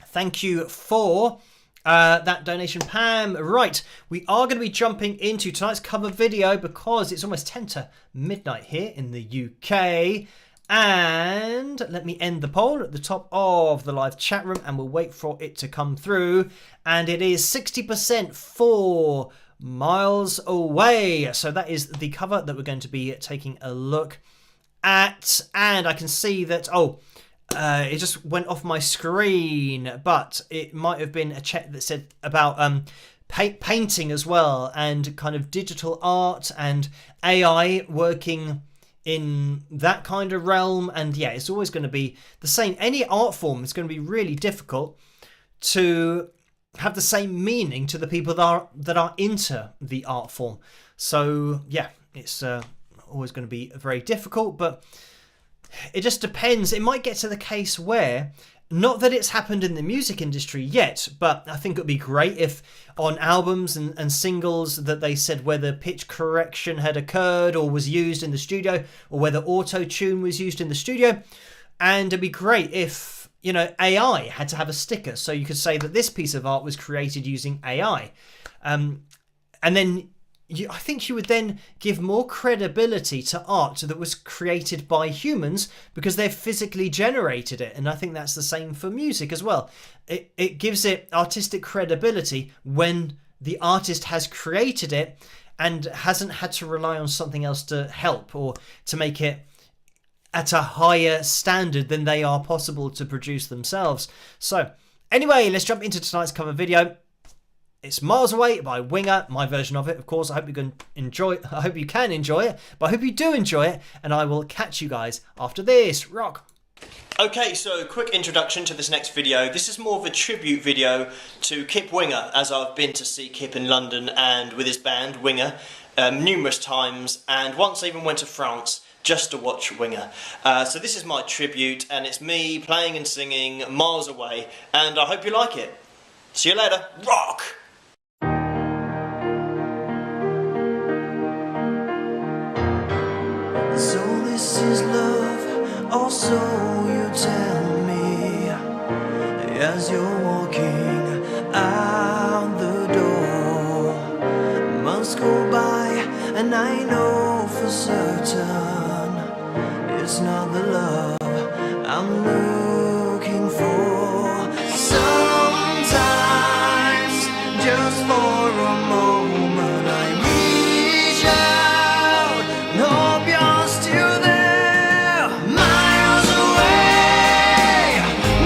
thank you for that donation, Pam. Right, we are going to be jumping into tonight's cover video because it's almost 10 to midnight here in the UK. And let me end the poll at the top of the live chat room, and we'll wait for it to come through. And it is 60% for Miles Away. So that is the cover that we're going to be taking a look at. And I can see that, it just went off my screen, but it might have been a chat that said about painting as well, and kind of digital art and AI working in that kind of realm. And yeah, it's always going to be the same. Any art form is going to be really difficult to have the same meaning to the people that are into the art form. So yeah, it's always going to be very difficult, but it just depends. It might get to the case where, not that it's happened in the music industry yet, but I think it would be great if on albums and singles that they said whether pitch correction had occurred or was used in the studio, or whether auto-tune was used in the studio. And it'd be great if, AI had to have a sticker, so you could say that this piece of art was created using AI. And then I think you would then give more credibility to art that was created by humans, because they've physically generated it. And I think that's the same for music as well. It gives it artistic credibility when the artist has created it and hasn't had to rely on something else to help or to make it at a higher standard than they are possible to produce themselves. So anyway, let's jump into tonight's cover video. It's Miles Away by Winger, my version of it, of course. I hope you can enjoy it, but I hope you do enjoy it, and I will catch you guys after this. Rock. Okay, so quick introduction to this next video. This is more of a tribute video to Kip Winger, as I've been to see Kip in London and with his band, Winger, numerous times, and once I even went to France just to watch Winger. So this is my tribute, and it's me playing and singing miles away, and I hope you like it. See you later. Rock! So this is love, or so you tell me, as you're walking out the door. Months go by and I know for certain it's not the love I'm looking for. Sometimes, just for a moment, I reach out and hope you're still there, miles away.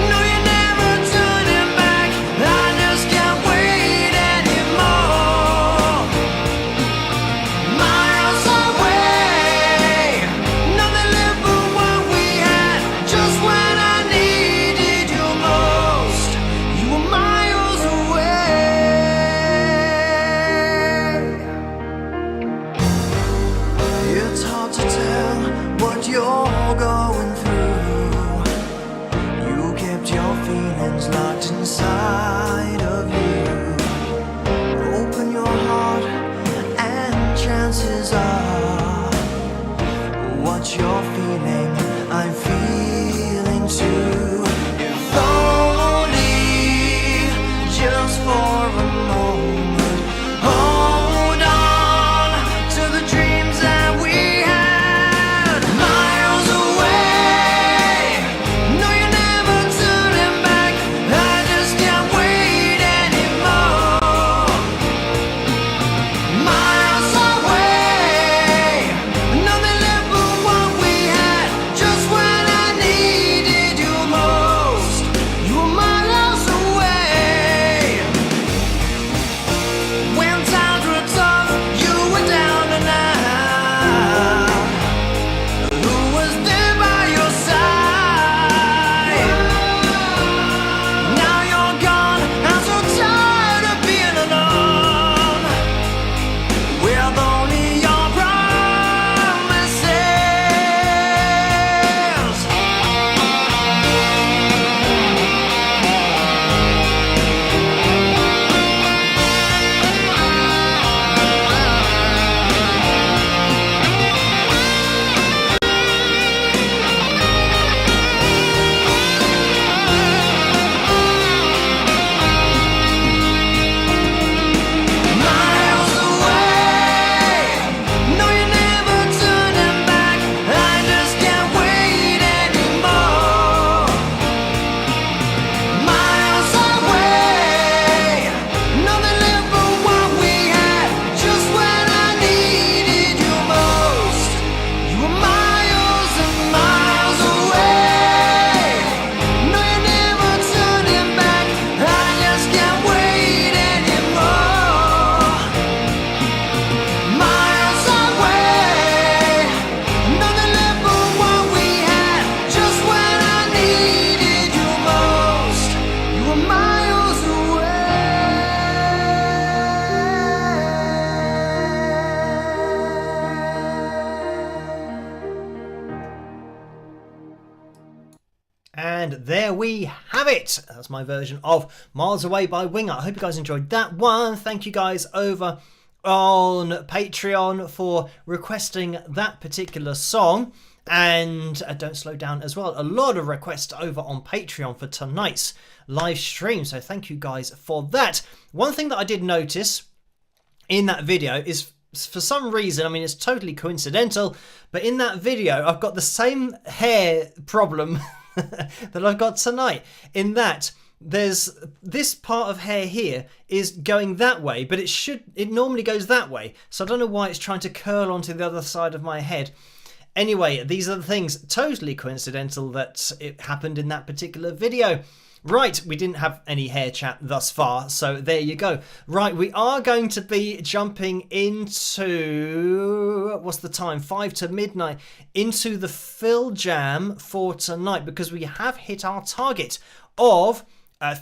No, you're never turning back. I just can't wait anymore. Miles away. Nothing left but what we had. Just when I needed you most, you were miles away. It's hard to tell what you're going through. You kept your feelings locked inside of you. Open your heart and chances are what you're feeling, I'm feeling too. If only just for a moment, hold on to the dreams that we had. Miles away. No, you're never turning back. I just can't wait anymore. Miles away. Nothing left but what we had. Just when I needed you most, you were miles away. When times were tough, you were down and out. Who was there by your side? Now you're gone, I'm so tired of being alone with only your promises. Miles away. No, you're never turning back. I just can't wait anymore. Miles away. Nothing left but what we had. Just when I needed you most, you were miles and miles away. No, you're never turning back. I just can't wait anymore. Miles away. Nothing left but what we had. Just when I needed you most, you were miles away. And there we have it. That's my version of Miles Away by Winger. I hope you guys enjoyed that one. Thank you guys over on Patreon for requesting that particular song. And Don't Slow Down as well. A lot of requests over on Patreon for tonight's live stream. So thank you guys for that. One thing that I did notice in that video is, for some reason, I mean, it's totally coincidental, but in that video I've got the same hair problem that I've got tonight, in that there's this part of hair here is going that way, but it normally goes that way, so I don't know why it's trying to curl onto the other side of my head. Anyway, these are the things, totally coincidental that it happened in that particular video. Right, we didn't have any hair chat thus far, so there you go. Right, we are going to be jumping into, what's the time, 5 to midnight, into the Phil Jam for tonight, because we have hit our target of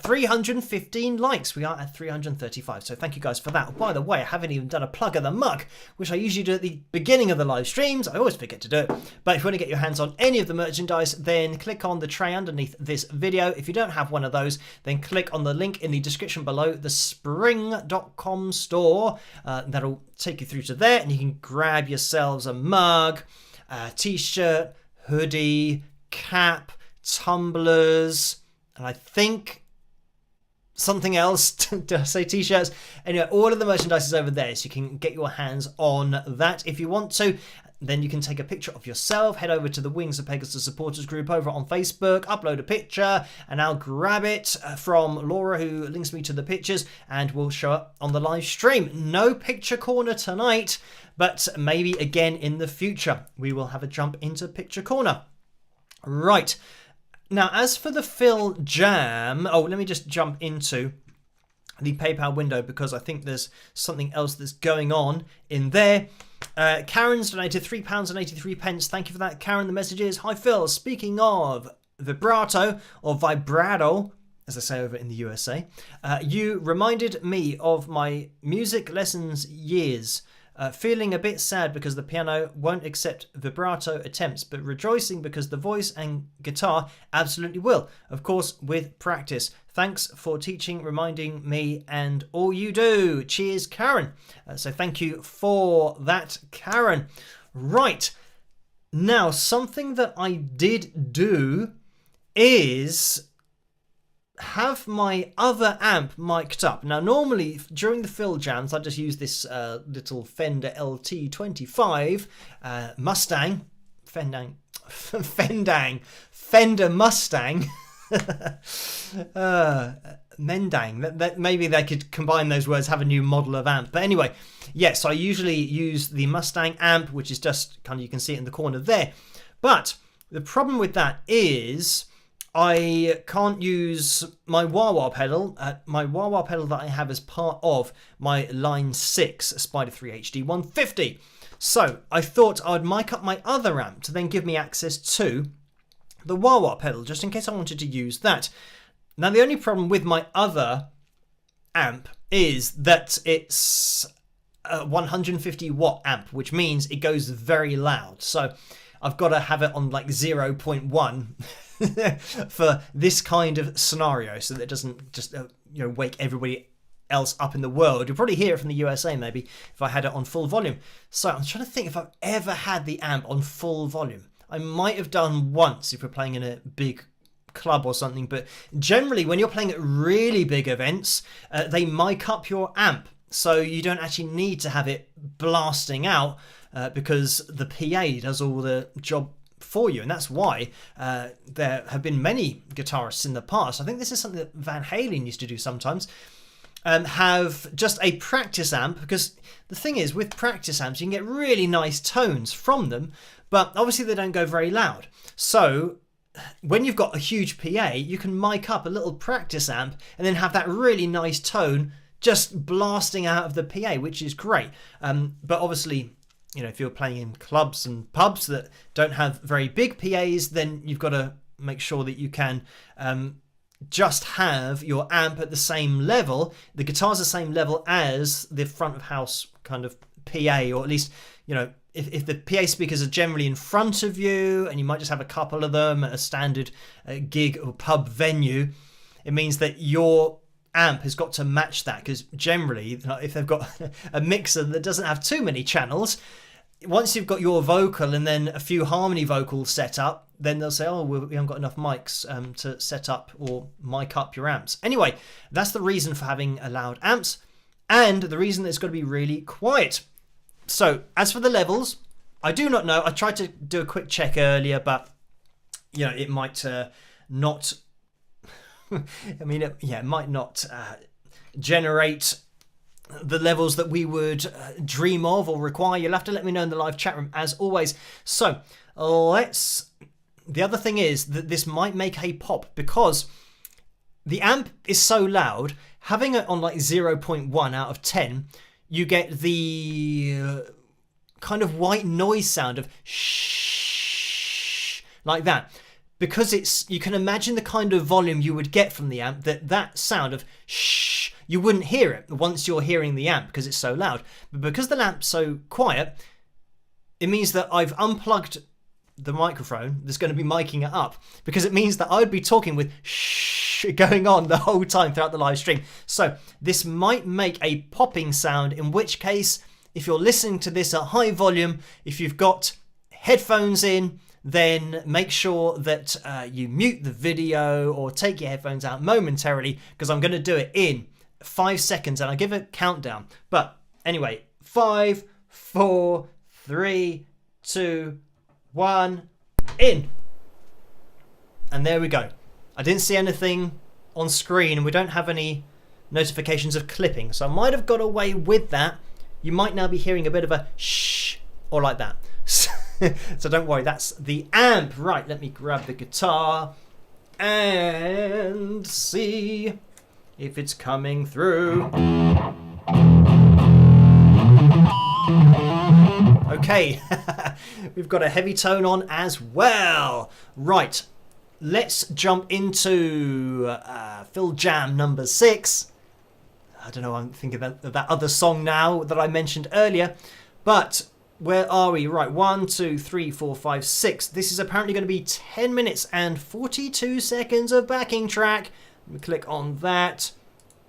315 likes. We are at 335, so thank you guys for that. By the way, I haven't even done a plug of the mug, which I usually do at the beginning of the live streams. I always forget to do it. But if you want to get your hands on any of the merchandise, then click on the tray underneath this video. If you don't have one of those, then click on the link in the description below, the spring.com store. That'll take you through to there, and you can grab yourselves a mug, a t-shirt, hoodie, cap, tumblers, and I think something else. Did I say t-shirts? Anyway, all of the merchandise is over there, so you can get your hands on that if you want to. Then you can take a picture of yourself, head over to the Wings of Pegasus supporters group over on Facebook, upload a picture, and I'll grab it from Laura, who links me to the pictures, and we'll show up on the live stream. No picture corner tonight, but maybe again in the future we will have a jump into picture corner. Right. Now, as for the Phil Jam, let me just jump into the PayPal window because I think there's something else that's going on in there. Karen's donated £3.83. Thank you for that, Karen. The message is, hi Phil, speaking of vibrato or vibrato, as I say over in the USA, you reminded me of my music lessons years. Feeling a bit sad because the piano won't accept vibrato attempts, but rejoicing because the voice and guitar absolutely will. Of course, with practice. Thanks for teaching, reminding me, and all you do. Cheers, Karen. So thank you for that, Karen. Right. Now, something that I did do is have my other amp mic'd up. Now, normally during the Phil Jams, I just use this little Fender LT25 Mustang, Fender Mustang, Mendang. That maybe they could combine those words, have a new model of amp. But anyway, yes, I usually use the Mustang amp, which is just kind of, you can see it in the corner there. But the problem with that is I can't use my wah-wah pedal. My wah-wah pedal that I have as part of my Line 6 Spider 3 HD 150. So I thought I'd mic up my other amp to then give me access to the wah-wah pedal, just in case I wanted to use that. Now, the only problem with my other amp is that it's a 150 watt amp, which means it goes very loud. So I've got to have it on like 0.1 for this kind of scenario, so that it doesn't just wake everybody else up in the world. You'll probably hear it from the USA maybe if I had it on full volume. So I'm trying to think if I've ever had the amp on full volume. I might have done once if we're playing in a big club or something, but generally when you're playing at really big events, they mic up your amp, so you don't actually need to have it blasting out because the PA does all the job for you. And that's why there have been many guitarists in the past, I think this is something that Van Halen used to do sometimes, have just a practice amp, because the thing is, with practice amps you can get really nice tones from them, but obviously they don't go very loud. So when you've got a huge PA, you can mic up a little practice amp and then have that really nice tone just blasting out of the PA, which is great. But obviously, if you're playing in clubs and pubs that don't have very big PAs, then you've got to make sure that you can just have your amp at the same level, the guitar's the same level as the front of house kind of PA, or at least, if the PA speakers are generally in front of you and you might just have a couple of them at a standard gig or pub venue, it means that your amp has got to match that, because generally if they've got a mixer that doesn't have too many channels, once you've got your vocal and then a few harmony vocals set up, then they'll say, oh, we haven't got enough mics to set up or mic up your amps. Anyway, that's the reason for having loud amps, and the reason that it's got to be really quiet. So as for the levels, I do not know. I tried to do a quick check earlier, but it might not it might not generate the levels that we would dream of or require. You'll have to let me know in the live chat room, as always. So the other thing is that this might make a pop, because the amp is so loud, having it on like 0.1 out of 10, you get the kind of white noise sound of shh, like that. Because you can imagine the kind of volume you would get from the amp, that sound of shh, you wouldn't hear it once you're hearing the amp because it's so loud. But because the amp's so quiet, it means that I've unplugged the microphone that's going to be miking it up, because it means that I would be talking with shh going on the whole time throughout the live stream. So this might make a popping sound, in which case, if you're listening to this at high volume, if you've got headphones in, then make sure that you mute the video or take your headphones out momentarily, because I'm going to do it in 5 seconds and I give a countdown. But anyway, 5, 4, 3, 2, 1, in. And there we go. I didn't see anything on screen and we don't have any notifications of clipping, so I might have got away with that. You might now be hearing a bit of a shh or like that. So don't worry, that's the amp. Right, let me grab the guitar and see if it's coming through. Okay, we've got a heavy tone on as well. Right, let's jump into Phil Jam number 6. I don't know, I'm thinking of that other song now that I mentioned earlier. But where are we? Right, 1, 2, 3, 4, 5, 6. This is apparently going to be 10 minutes and 42 seconds of backing track. Let me click on that.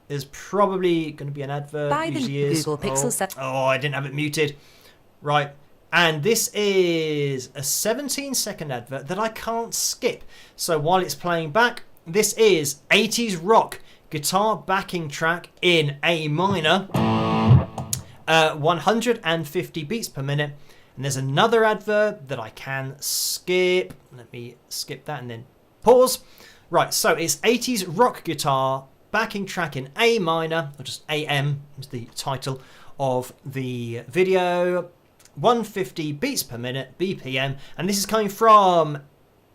There's probably going to be an advert. By the Google Pixel 7. Oh, I didn't have it muted. Right. And this is a 17-second advert that I can't skip. So while it's playing back, this is 80s rock guitar backing track in A minor. 150 beats per minute. And there's another advert that I can skip. Let me skip that and then pause. Right, so it's 80s rock guitar backing track in A minor, or just AM is the title of the video. 150 beats per minute, BPM. And this is coming from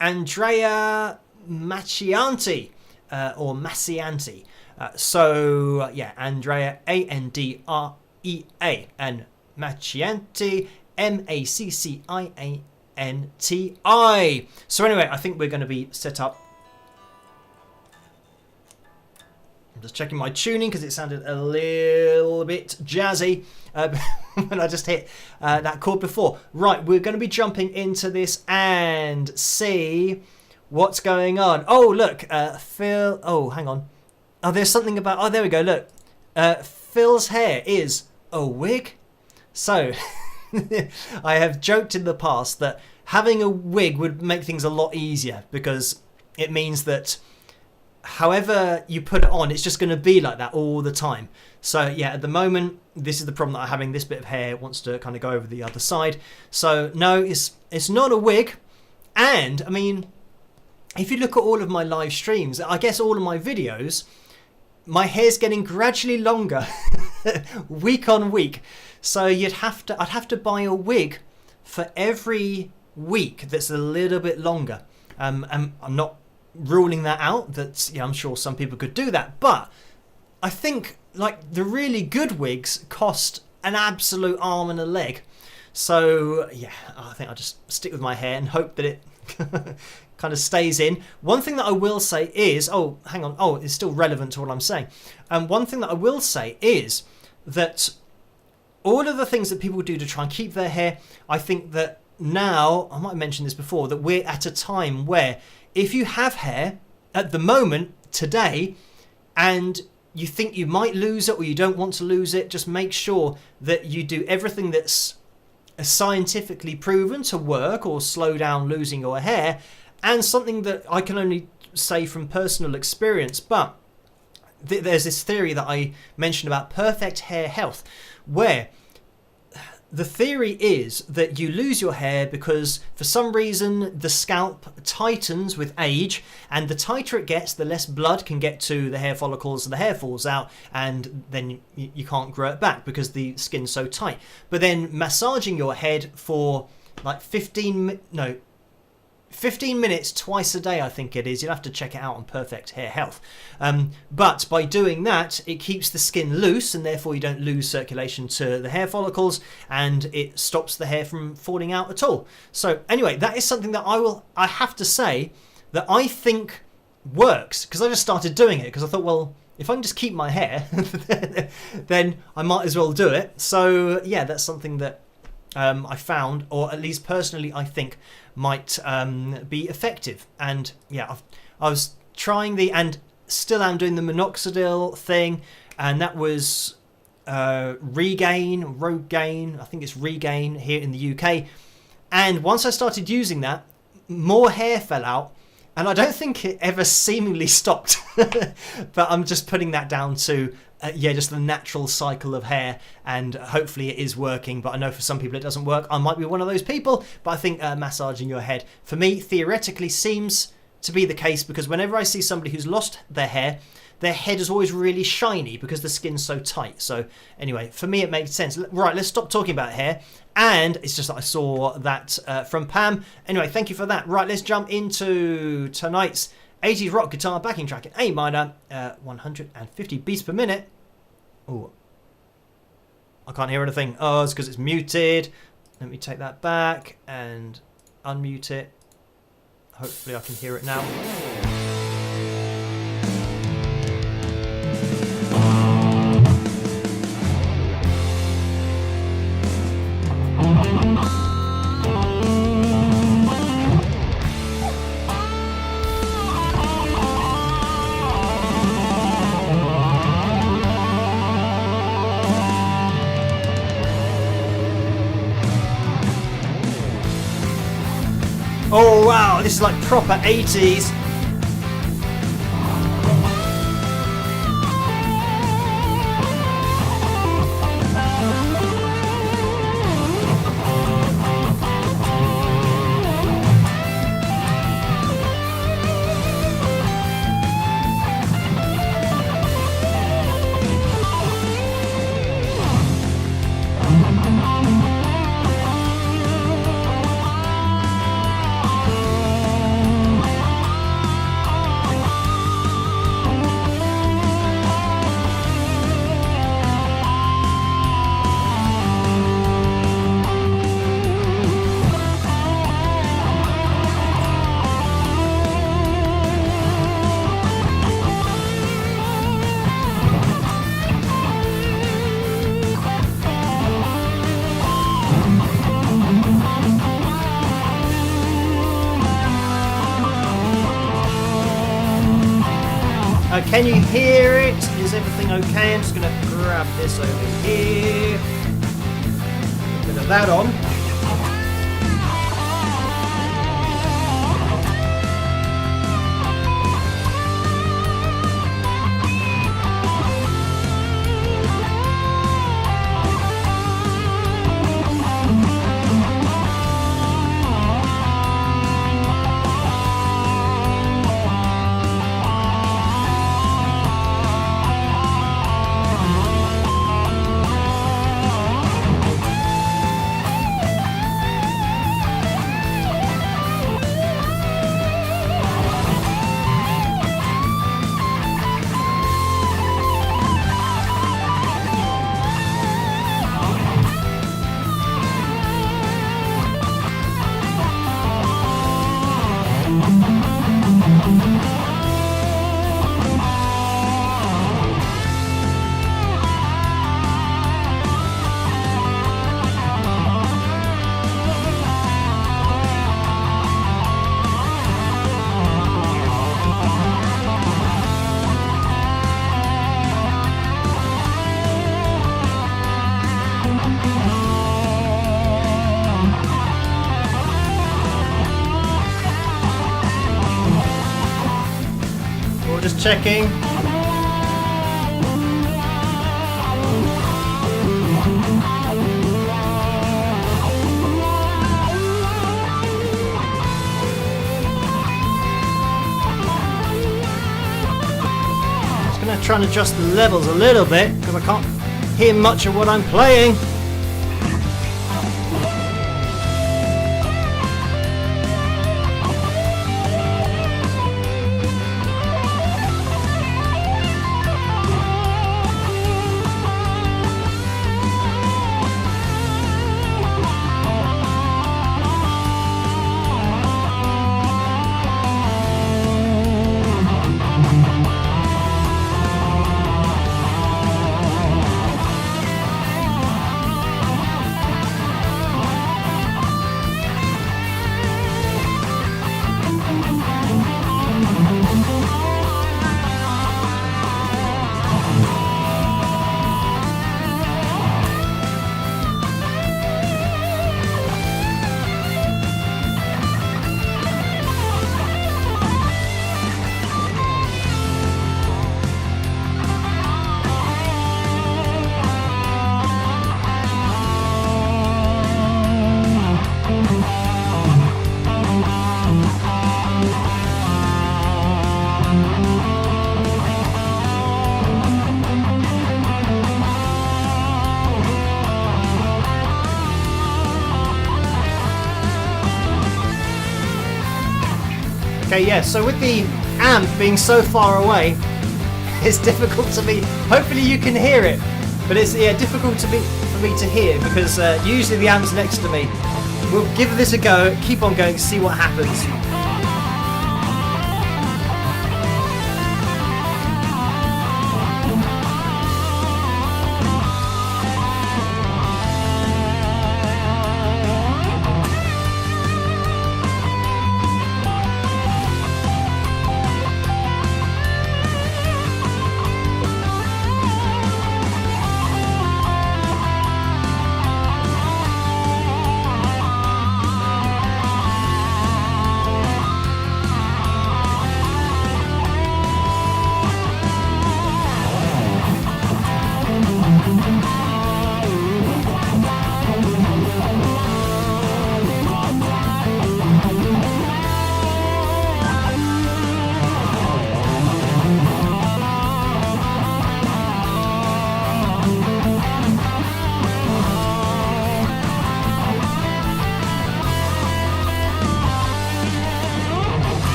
Andrea Macianti, or Macianti. Yeah, Andrea, Andrea, and Macianti, Maccianti. So anyway, I think we're going to be set up. I'm just checking my tuning because it sounded a little bit jazzy when I just hit that chord before. Right, we're going to be jumping into this and see what's going on. Oh, look, Phil. Oh, hang on. Oh, there's something about. Oh, there we go. Look, Phil's hair is a wig. So I have joked in the past that having a wig would make things a lot easier, because it means that however you put it on, it's just going to be like that all the time. So yeah, at the moment, this is the problem that I'm having. This bit of hair wants to kind of go over the other side. So no, it's not a wig. And I mean, if you look at all of my live streams, I guess all of my videos, my hair's getting gradually longer week on week. So I'd have to buy a wig for every week that's a little bit longer. I'm not ruling that out. That, yeah, I'm sure some people could do that, but I think like the really good wigs cost an absolute arm and a leg. So yeah, I think I'll just stick with my hair and hope that it kind of stays in. One thing that I will say is, oh, hang on, oh, it's still relevant to what I'm saying. One thing that I will say is that all of the things that people do to try and keep their hair, I think that now, I might have mentioned this before, that we're at a time where if you have hair at the moment, today, and you think you might lose it or you don't want to lose it, just make sure that you do everything that's scientifically proven to work or slow down losing your hair. And something that I can only say from personal experience, but there's this theory that I mentioned about perfect hair health, where the theory is that you lose your hair because for some reason the scalp tightens with age, and the tighter it gets, the less blood can get to the hair follicles and the hair falls out, and then you can't grow it back because the skin's so tight. But then massaging your head for like 15 15 minutes twice a day, I think it is. You'll have to check it out on Perfect Hair Health. But by doing that, it keeps the skin loose, and therefore you don't lose circulation to the hair follicles, and it stops the hair from falling out at all. So anyway, that is something that I have to say that I think works, because I just started doing it because I thought, well, if I can just keep my hair, then I might as well do it. So yeah, that's something that I found, or at least personally I think might be effective. And yeah, I was trying and still am doing the minoxidil thing, and that was Rogaine, I think it's Regain here in the UK. And once I started using that, more hair fell out, and I don't think it ever seemingly stopped. But I'm just putting that down to just the natural cycle of hair, and hopefully it is working. But I know for some people it doesn't work. I might be one of those people, but I think massaging your head, for me, theoretically seems to be the case, because whenever I see somebody who's lost their head is always really shiny because the skin's so tight. So anyway, for me it makes sense. Right, let's stop talking about hair. And it's just that I saw that from Pam. Anyway, thank you for that. Right, let's jump into tonight's 80s rock guitar backing track in A minor, 150 beats per minute. Oh, I can't hear anything. Oh, it's because it's muted. Let me take that back and unmute it. Hopefully I can hear it now. Oh wow, this is like proper 80s. Can you hear it? Is everything okay? I'm just going to grab this over here. A bit of that on. Just checking. Just gonna try and adjust the levels a little bit because I can't hear much of what I'm playing. Okay, yeah, so with the amp being so far away, it's difficult to me. Hopefully you can hear it, but it's difficult for me to hear because usually the amp's next to me. We'll give this a go, keep on going, see what happens.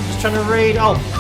Just trying to read. Oh.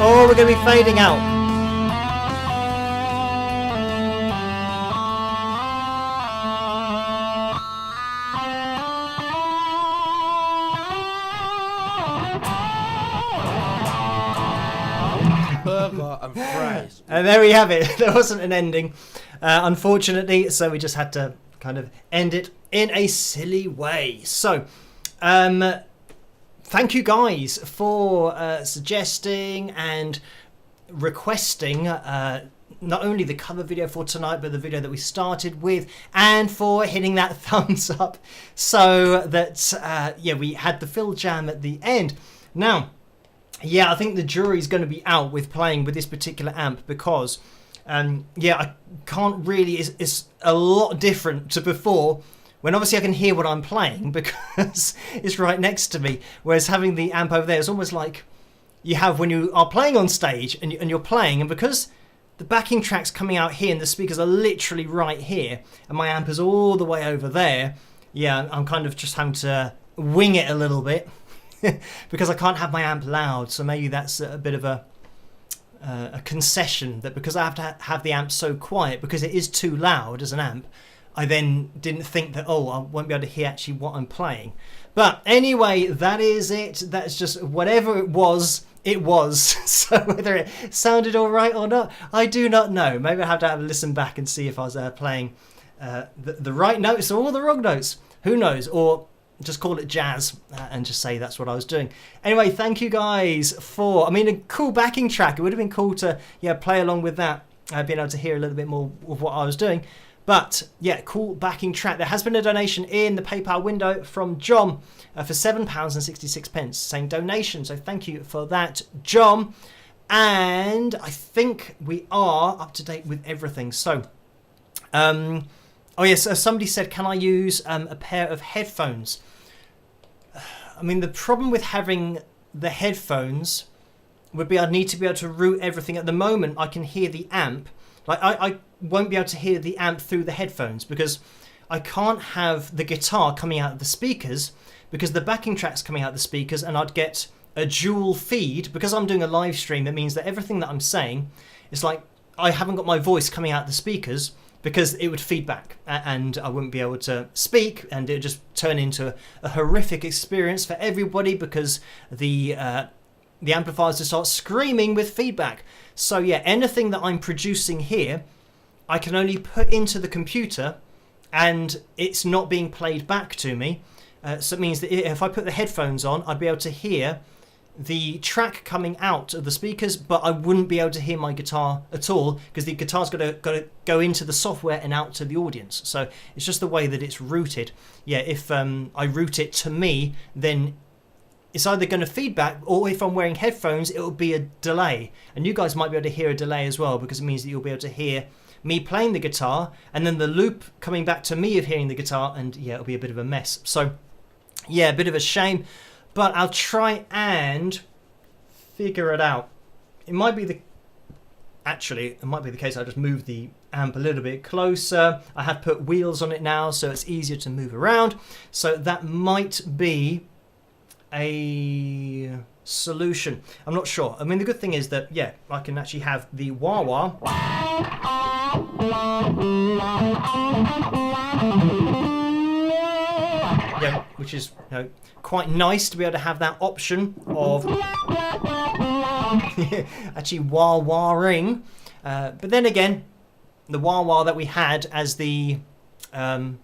Oh, we're going to be fading out. Burger and fries. And there we have it. There wasn't an ending, unfortunately, so we just had to kind of end it in a silly way. So, thank you guys for suggesting and requesting not only the cover video for tonight, but the video that we started with, and for hitting that thumbs up so that, we had the fill jam at the end. Now, I think the jury's going to be out with playing with this particular amp because, I can't really, it's a lot different to before, when obviously I can hear what I'm playing because it's right next to me, whereas having the amp over there is almost like you have when you are playing on stage and you're playing, and because the backing track's coming out here and the speakers are literally right here and my amp is all the way over there, I'm kind of just having to wing it a little bit because I can't have my amp loud, so maybe that's a bit of a concession, that because I have to have the amp so quiet because it is too loud as an amp, I then didn't think that, I won't be able to hear actually what I'm playing. But anyway, that is it. That's just whatever it was. So whether it sounded all right or not, I do not know. Maybe I have to have a listen back and see if I was playing the right notes or the wrong notes. Who knows? Or just call it jazz and just say that's what I was doing. Anyway, thank you guys for, a cool backing track. It would have been cool to play along with that, being able to hear a little bit more of what I was doing. But cool backing track. There has been a donation in the PayPal window from John for £7.66, saying donation. So thank you for that, John. And I think we are up to date with everything. So, somebody said, can I use a pair of headphones? The problem with having the headphones would be I'd need to be able to route everything. At the moment, I can hear the amp. I won't be able to hear the amp through the headphones because I can't have the guitar coming out of the speakers because the backing track's coming out of the speakers, and I'd get a dual feed. Because I'm doing a live stream, that means that everything that I'm saying is like I haven't got my voice coming out of the speakers because it would feedback and I wouldn't be able to speak, and it would just turn into a horrific experience for everybody because the amplifiers just start screaming with feedback. So anything that I'm producing here, I can only put into the computer and it's not being played back to me. So it means that if I put the headphones on, I'd be able to hear the track coming out of the speakers, but I wouldn't be able to hear my guitar at all because the guitar's got to go into the software and out to the audience. So it's just the way that it's routed. If I route it to me, then it's either going to feedback, or if I'm wearing headphones, it will be a delay. And you guys might be able to hear a delay as well, because it means that you'll be able to hear me playing the guitar and then the loop coming back to me of hearing the guitar, and it'll be a bit of a mess. So a bit of a shame, but I'll try and figure it out. It might be the case I just move the amp a little bit closer. I have put wheels on it now, so it's easier to move around. So that might be a solution. I'm not sure. The good thing is that I can actually have the wah wah, which is quite nice to be able to have that option of actually wah wah-ing. But then again, the wah wah that we had as the kind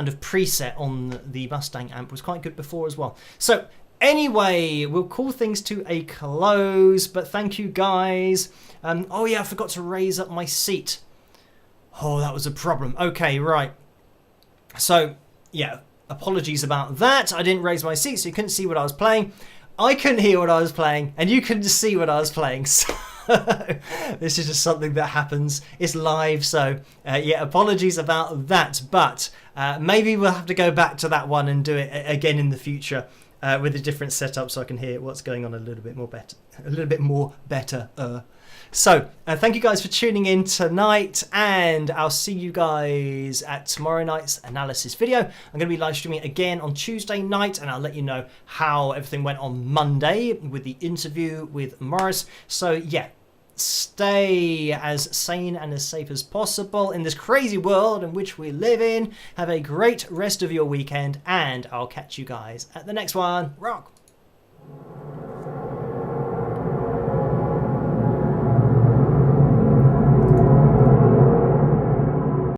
of preset on the Mustang amp was quite good before as well. So anyway, we'll call things to a close, but thank you guys. I forgot to raise up my seat. Oh, that was a problem. Okay, right. So apologies about that. I didn't raise my seat, so you couldn't see what I was playing. I couldn't hear what I was playing, and you couldn't see what I was playing. So This is just something that happens. It's live, so yeah, apologies about that. But maybe we'll have to go back to that one and do it again in the future with a different setup, so I can hear what's going on a little bit more better. So, thank you guys for tuning in tonight, and I'll see you guys at tomorrow night's analysis video. I'm going to be live streaming again on Tuesday night, and I'll let you know how everything went on Monday with the interview with Morris. So, yeah, stay as sane and as safe as possible in this crazy world in which we live in. Have a great rest of your weekend, and I'll catch you guys at the next one. Rock!